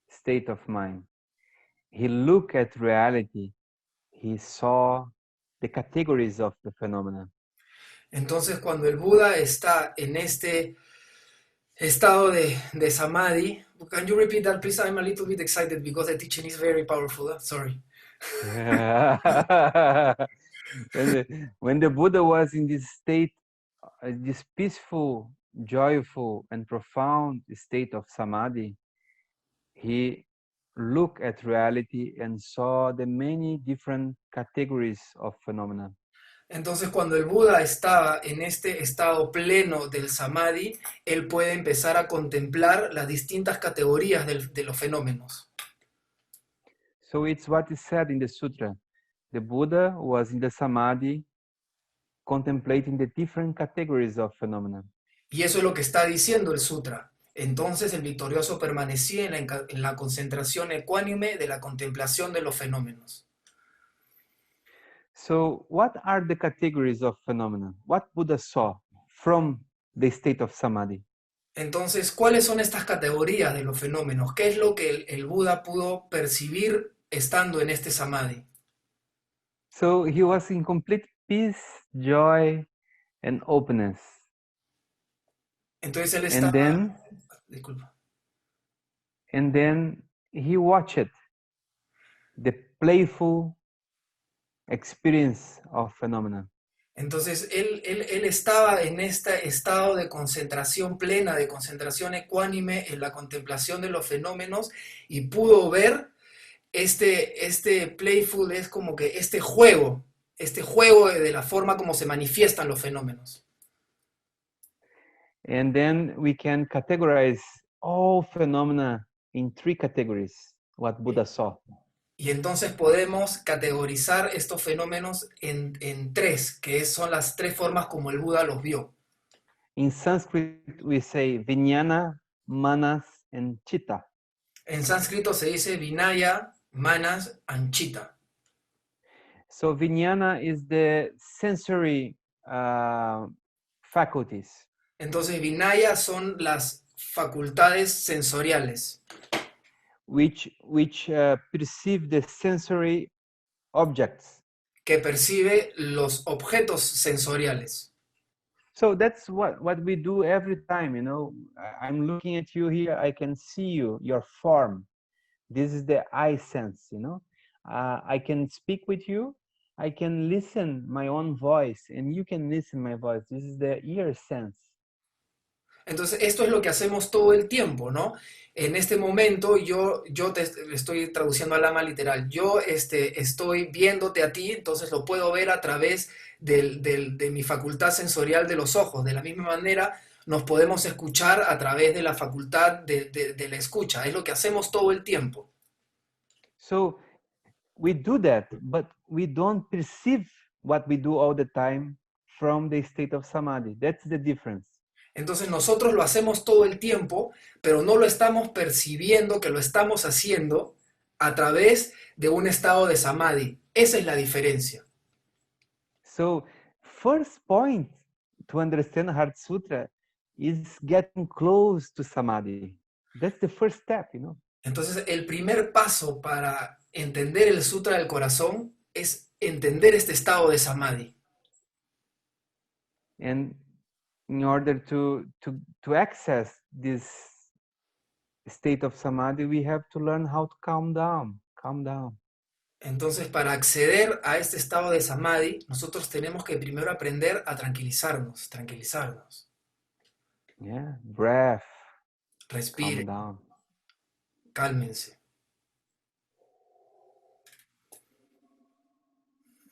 state of mind, he looked at reality, he saw the categories of the phenomena. Entonces cuando el Buda está en este estado de samadhi, can you repeat that please? I'm a little bit excited because the teaching is very powerful. Sorry. When the Buddha was in this state, this peaceful, joyful, and profound state of samadhi, he looked at reality and saw the many different categories of phenomena. Entonces, cuando el Buda estaba en este estado pleno del samadhi, él puede empezar a contemplar las distintas categorías de los fenómenos. So it's what is said in the sutra. The Buddha was in the samadhi, contemplating the different categories of phenomena. Y eso es lo que está diciendo el sutra. Entonces el victorioso permanecía en la concentración ecuánime de la contemplación de los fenómenos. So what are the categories of phenomena? What Buddha saw from the state of samadhi? Entonces, ¿cuáles son estas categorías de los fenómenos? ¿Qué es lo que el Buda pudo percibir estando en este samadhi? So he was in complete peace, joy, and openness. Entonces él And estaba... then, Disculpa. and then he watched the playful experience of phenomena. Entonces él estaba en este estado de concentración plena, de concentración ecuánime en la contemplación de los fenómenos y pudo ver este playful, es como que este juego de la forma como se manifiestan los fenómenos. And then we can categorize all phenomena in three categories, what Buddha saw. Y entonces podemos categorizar estos fenómenos en tres, que son las tres formas como el Buda los vio. In Sanskrit, we say Vijnana, Manas, and Chitta. En sánscrito se dice Vinaya, Manas, and Chitta. So Vijnana is the sensory faculties. Entonces Vinaya son las facultades sensoriales which perceive the sensory objects. que percibe los objetos sensoriales. So that's what we do every time, you know. I'm looking at you here, I can see you, your form. This is the eye sense, you know. I can speak with you, I can listen my own voice, and you can listen my voice. This is the ear sense. Entonces, esto es lo que hacemos todo el tiempo, ¿no? En este momento, yo te estoy traduciendo a Lama literal. Yo estoy viéndote a ti, entonces lo puedo ver a través de mi facultad sensorial de los ojos. De la misma manera, nos podemos escuchar a través de la facultad de la escucha. Es lo que hacemos todo el tiempo. So, we do that, but we don't perceive what we do all the time from the state of samadhi. That's the difference. Entonces nosotros lo hacemos todo el tiempo, pero no lo estamos percibiendo que lo estamos haciendo a través de un estado de samadhi. Esa es la diferencia. So, first point to understand Heart Sutra is getting close to samadhi. That's the first step, you know. Entonces el primer paso para entender el Sutra del Corazón es entender este estado de samadhi. And in order to access this state of samadhi, we have to learn how to calm down. Entonces, para acceder a este estado de samadhi, nosotros tenemos que primero aprender a tranquilizarnos, tranquilizarnos. Yeah, breath, calm Respire, down. cálmense.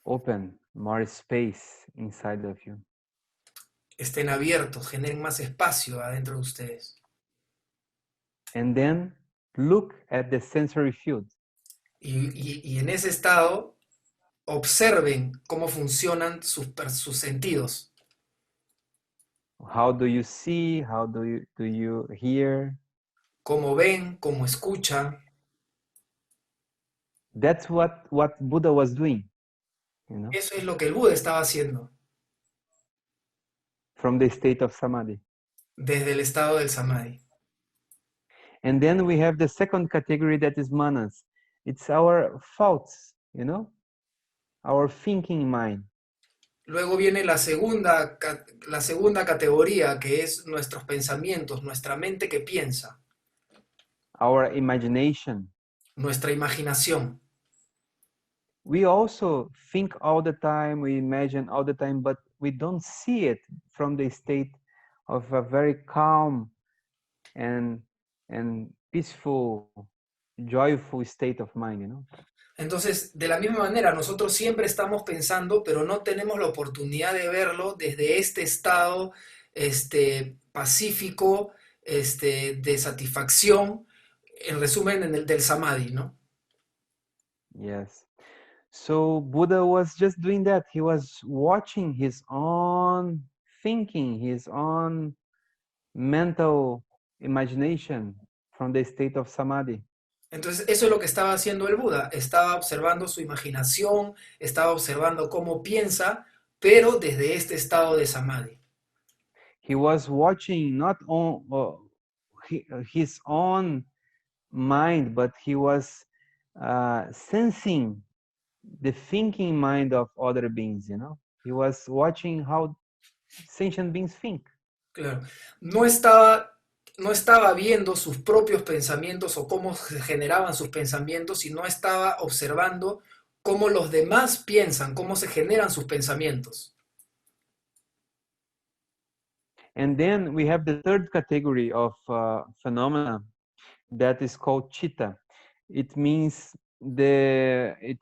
Open more space inside of you. Estén abiertos, generen más espacio adentro de ustedes. And then look at the sensory field. Y en ese estado, observen cómo funcionan sus sentidos. How do you see? How do you hear? Cómo ven, cómo escuchan. That's what Buddha was doing, you know, Eso es lo que el Buda estaba haciendo from the state of samadhi. desde el estado del samadhi. And then we have the second category, that is manas. It's our thoughts, you know, our thinking mind. Luego viene la segunda categoría, que es nuestros pensamientos, nuestra mente que piensa, Our imagination. nuestra imaginación. We also think all the time, we imagine all the time, but we don't see it from the state of a very calm and peaceful, joyful state of mind, you know. Entonces, de la misma manera, nosotros siempre estamos pensando, pero no tenemos la oportunidad de verlo desde este estado pacífico, de satisfacción, en resumen, en el del samadhi, ¿no? Yes. So Buddha was just doing that. He was watching his own thinking, his own mental imagination from the state of samadhi. Entonces, eso es lo que estaba haciendo el Buda. Estaba observando su imaginación, estaba observando cómo piensa, pero desde este estado de samadhi. He was watching not on his own mind, but he was sensing the thinking mind of other beings, you know. He was watching how sentient beings think. Claro. No estaba viendo sus propios pensamientos o cómo se generaban sus pensamientos, sino estaba observando cómo los demás piensan, cómo se generan sus pensamientos. And then we have the third category of phenomena that is called chitta. It means it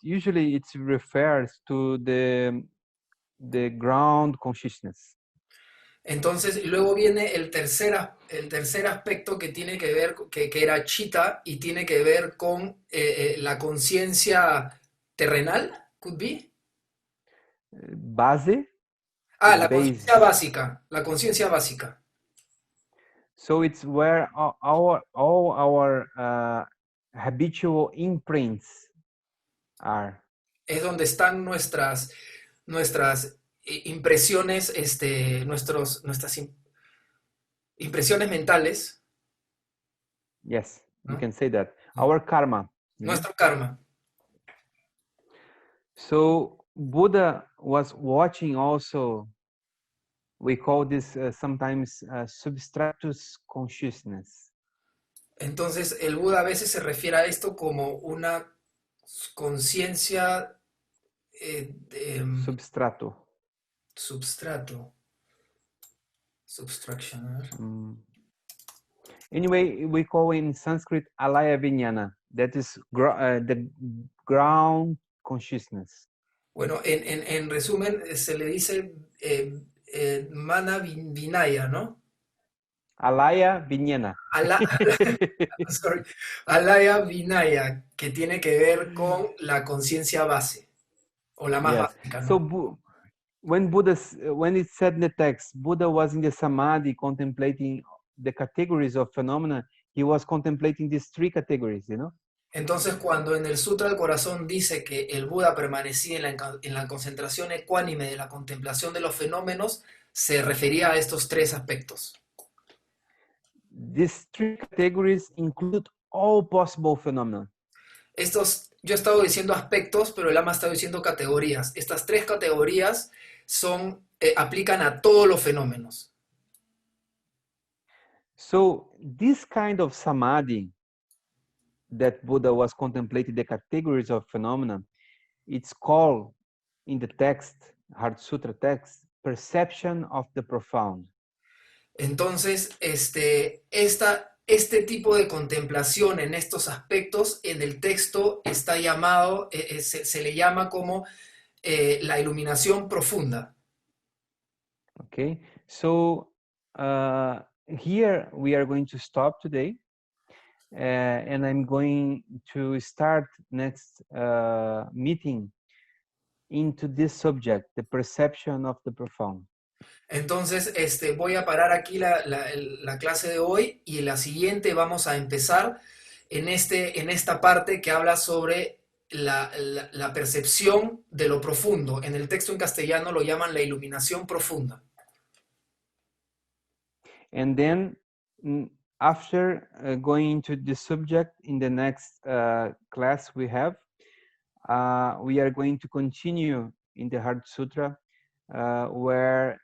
refers to the ground consciousness. Entonces, luego viene el tercer aspecto que tiene que ver, que era chitta, y tiene que ver con la conciencia terrenal, could be. Base. La base. conciencia básica, la conciencia básica. So it's where all our habitual imprints are. Es donde están nuestras impresiones, nuestras impresiones mentales. Yes, ¿no? you can say that. Our karma. Nuestro karma. So Buddha was watching also. We call this sometimes substratus consciousness. Entonces, el Buda a veces se refiere a esto como una conciencia substrato. Substrato. Subtraction. Anyway, we call in Sanskrit alaya vijnana. That is the ground consciousness. Bueno, en resumen, se le dice mana vinaya, ¿no? Alaya vijnana. Sorry. Alaya vinaya, que tiene que ver con la conciencia base, o la más básica, ¿no? So when it said in the text, Buddha was in the samadhi contemplating the categories of phenomena, he was contemplating these three categories, you know? Entonces, cuando en el Sutra del Corazón dice que el Buda permanecía en la concentración ecuánime de la contemplación de los fenómenos, se refería a estos tres aspectos. These three categories include all possible phenomena. Yo he estado diciendo aspectos, pero el Lama ha estado diciendo categorías. Estas tres categorías aplican a todos los fenómenos. So this kind of samadhi that Buddha was contemplating the categories of phenomena, it's called in the text, Heart Sutra text, perception of the profound. Entonces, este tipo de contemplación en estos aspectos en el texto está llamado, se le llama como la iluminación profunda. Okay, so here we are going to stop today, and I'm going to start next meeting into this subject, the perception of the profound. Entonces, voy a parar aquí la clase de hoy y en la siguiente vamos a empezar en esta parte que habla sobre la percepción de lo profundo. En el texto en castellano lo llaman la iluminación profunda. And then after going into this subject in the next class we have, we are going to continue in the Heart Sutra where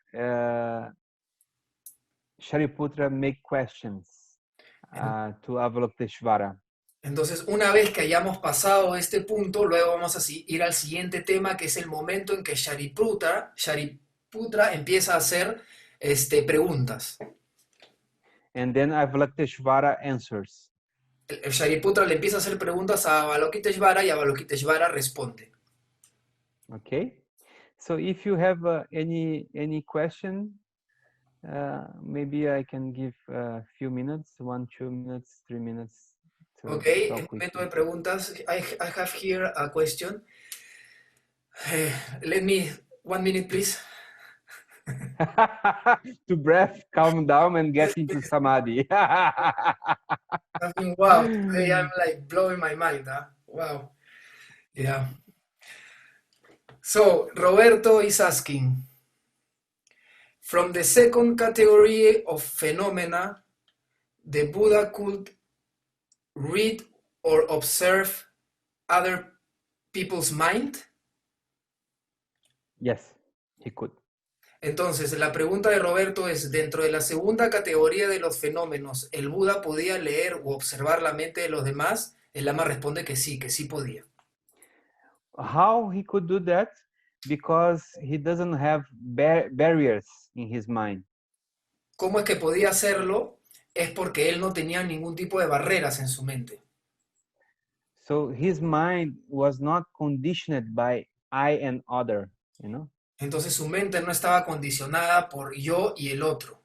Shariputra make questions to Avalokiteshvara. Entonces, una vez que hayamos pasado este punto, luego vamos a ir al siguiente tema, que es el momento en que Shariputra empieza a hacer preguntas. And then Avalokiteshvara answers. El Shariputra le empieza a hacer preguntas a Avalokiteshvara y Avalokiteshvara responde. Okay, so if you have any question, maybe I can give a few minutes, 1, 2 minutes, 3 minutes. Okay, en momento de preguntas, I have here a question. Let me, 1 minute please. To breath, calm down, and get into samadhi. Wow, today I'm like blowing my mind, huh? Wow. Yeah. So, Roberto is asking, from the second category of phenomena, the Buddha could read or observe other people's mind? Yes, he could. Entonces, la pregunta de Roberto es, dentro de la segunda categoría de los fenómenos, ¿el Buda podía leer o observar la mente de los demás? El Lama responde que sí podía. How he could do that? Because he doesn't have barriers in his mind. ¿Cómo es que podía hacerlo? Es porque él no tenía ningún tipo de barreras en su mente. So his mind was not conditioned by I and other, you know. Entonces su mente no estaba condicionada por yo y el otro.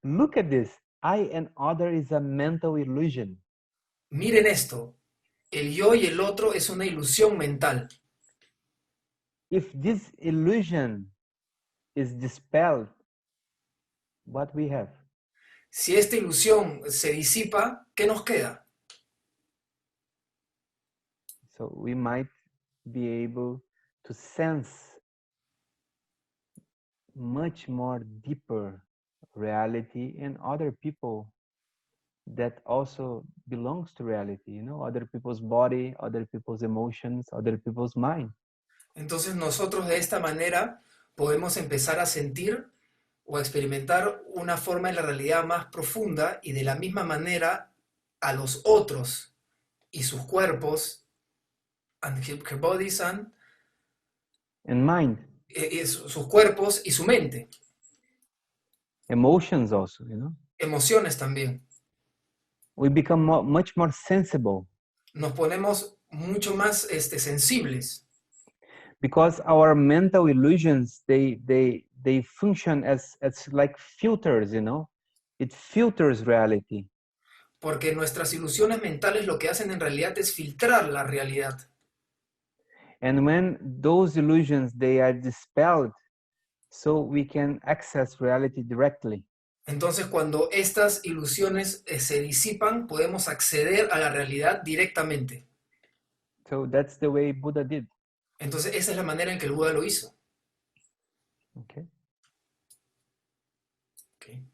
Look at this. I and other is a mental illusion. Miren esto. El yo y el otro es una ilusión mental. If this illusion is dispelled, what we have? Si esta ilusión se disipa, ¿qué nos queda? So we might be able to sense much more deeper reality in other people that also belongs to reality, you know, other people's body, other people's emotions, other people's mind. Entonces nosotros de esta manera podemos empezar a sentir o a experimentar una forma de la realidad más profunda y de la misma manera a los otros y sus cuerpos and her bodies and mind. Sus cuerpos y su mente. Emotions also, you know. Emociones también. We become much more sensible. Nos ponemos mucho más sensibles. Because our mental illusions, they function as like filters, you know. It filters reality. Porque nuestras ilusiones mentales lo que hacen en realidad es filtrar la realidad. And when those illusions, they are dispelled, so we can access reality directly. Entonces, cuando estas ilusiones se disipan, podemos acceder a la realidad directamente. So that's the way Buddha did. Entonces, esa es la manera en que el Buda lo hizo. Okay. Okay.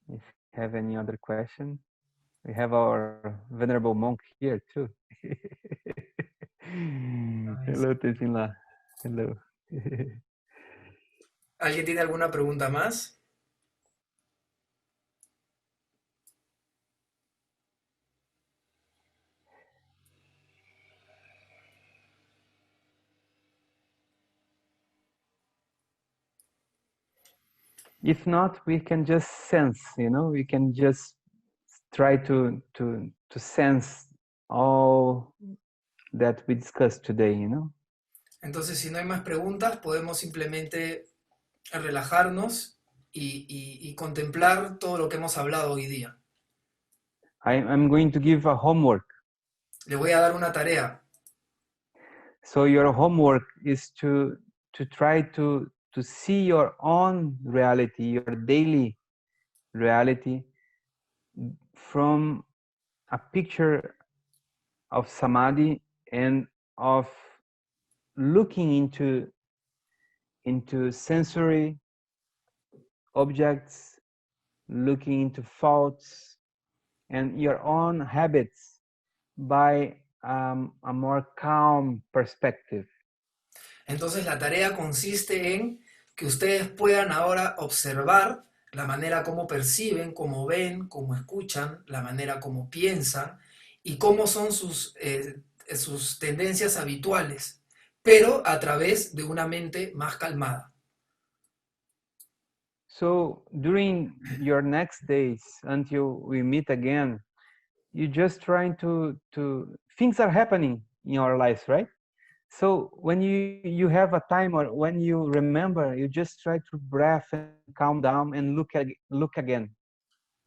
If you have any other question, we have our venerable monk here too. Nice. Hello, Tesila. Hello. ¿Alguien tiene alguna pregunta más? If not, we can just sense, you know, we can just try to sense all that we discussed today, you know. Entonces, si no hay más preguntas, podemos simplemente relajarnos y contemplar todo lo que hemos hablado hoy día. I'm going to give a homework. Le voy a dar una tarea. So your homework is to try to see your own reality, your daily reality, from a picture of samadhi and of looking into sensory objects, looking into thoughts and your own habits by a more calm perspective. Entonces la tarea consiste en que ustedes puedan ahora observar la manera como perciben, como ven, como escuchan, la manera como piensan y cómo son sus tendencias habituales, pero a través de una mente más calmada. So during your next days, until we meet again, you just trying to things are happening in your lives, right? So when you have a time or when you remember, you just try to breathe and calm down and look again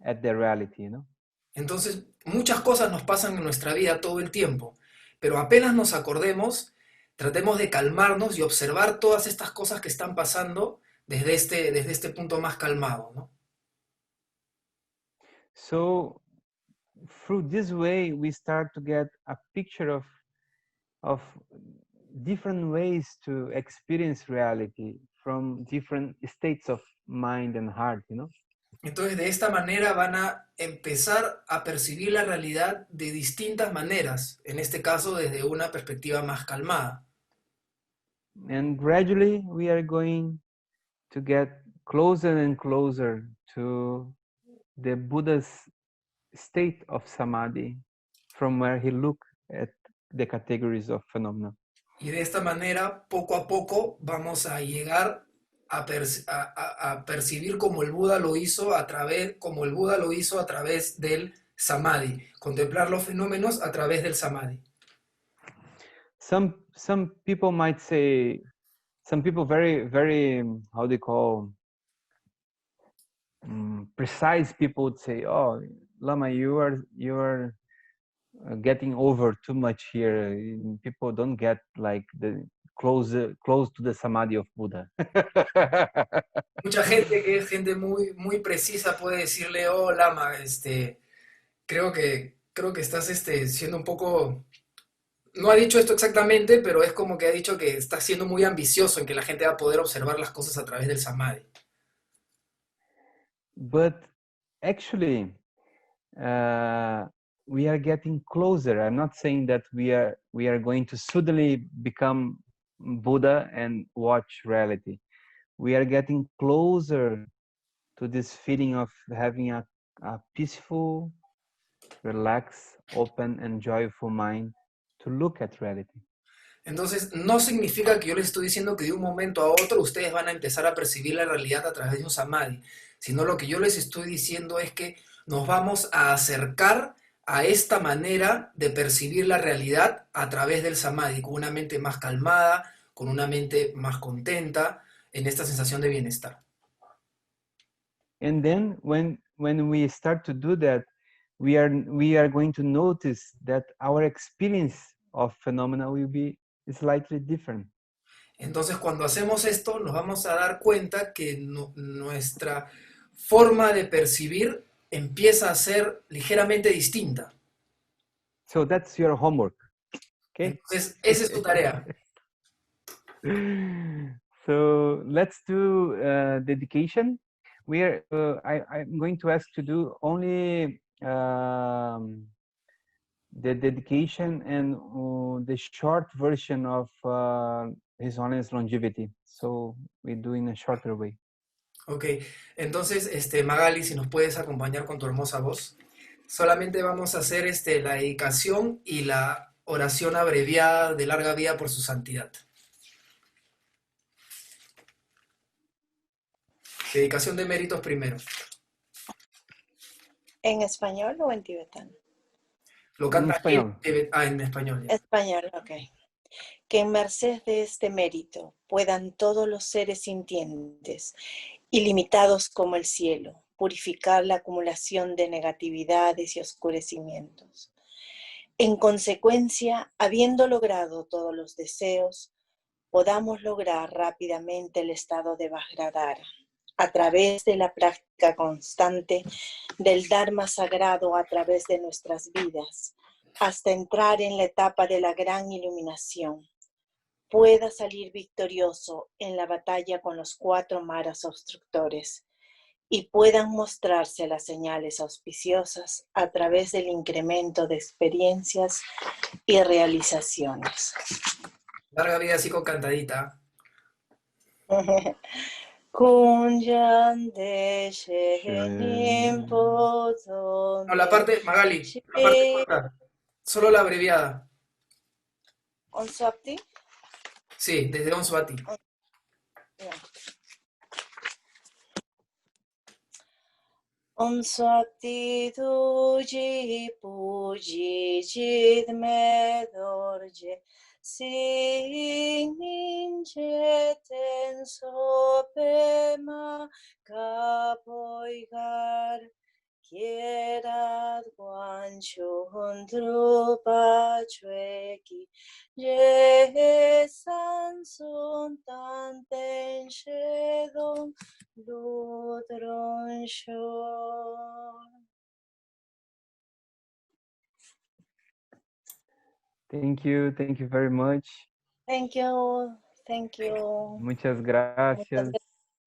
at the reality, you know. Entonces, muchas cosas nos pasan en nuestra vida todo el tiempo, pero apenas nos acordemos, tratemos de calmarnos y observar todas estas cosas que están pasando desde este punto más calmado, ¿no? So through this way, we start to get a picture of different ways to experience reality from different states of mind and heart, you know. Entonces, de esta manera van a empezar a percibir la realidad de distintas maneras, en este caso desde una perspectiva más calmada. And gradually we are going to get closer and closer to the Buddha's state of samadhi, from where he looked at the categories of phenomena. Y de esta manera, poco a poco, vamos a llegar a percibir como el Buda lo hizo a través del samadhi, contemplar los fenómenos a través del samadhi. Some people might say, some people very how do you call, precise people would say, oh, Lama, you are getting over too much here. People don't get like the close to the samadhi of Buddha. Mucha gente que es gente muy precisa puede decirle, oh, Lama, creo que estás siendo un poco... No ha dicho esto exactamente, pero es como que ha dicho que está siendo muy ambicioso en que la gente va a poder observar las cosas a través del samadhi. But actually, we are getting closer. I'm not saying that we are going to suddenly become Buddha and watch reality. We are getting closer to this feeling of having a peaceful, relaxed, open, and joyful mind to look at reality. Entonces, no significa que yo les estoy diciendo que de un momento a otro ustedes van a empezar a percibir la realidad a través de un samadhi, sino lo que yo les estoy diciendo es que nos vamos a acercar a esta manera de percibir la realidad a través del samadhi, con una mente más calmada, con una mente más contenta, en esta sensación de bienestar. And then when we start to do that, we are going to notice that our experience of phenomena will be slightly different. Entonces, cuando hacemos esto, nos vamos a dar cuenta que nuestra forma de percibir empieza a ser ligeramente distinta. So that's your homework. Okay? Entonces, esa es tu tarea. So let's do dedication. I'm going to ask to do only the dedication and the short version of His Holiness Longevity. So we do in a shorter way. Ok, entonces, Magali, si nos puedes acompañar con tu hermosa voz. Solamente vamos a hacer la dedicación y la oración abreviada de larga vida por su santidad. Dedicación de méritos primero. ¿En español o en tibetano? Lo En canta aquí español. en español. Ya. Español, ok. Que en merced de este mérito puedan todos los seres sintientes, ilimitados como el cielo, purificar la acumulación de negatividades y oscurecimientos. En consecuencia, habiendo logrado todos los deseos, podamos lograr rápidamente el estado de Vajradhara, a través de la práctica constante del Dharma sagrado a través de nuestras vidas, hasta entrar en la etapa de la gran iluminación, pueda salir victorioso en la batalla con los 4 maras obstructores y puedan mostrarse las señales auspiciosas a través del incremento de experiencias y realizaciones. Larga vida así con cantadita. Kunjan de Shenim Podon. No, la parte, Magali, la parte corta. Solo la abreviada. Onsapti. Sí, desde Onswati. Onsapti tuji puji jidme dorje. Singin cheten sopema kapoigar. Kierat guanchun drupa chueki. Je sansun tanten shedon ludron shon. Thank you very much. Thank you. Thank you. Muchas gracias.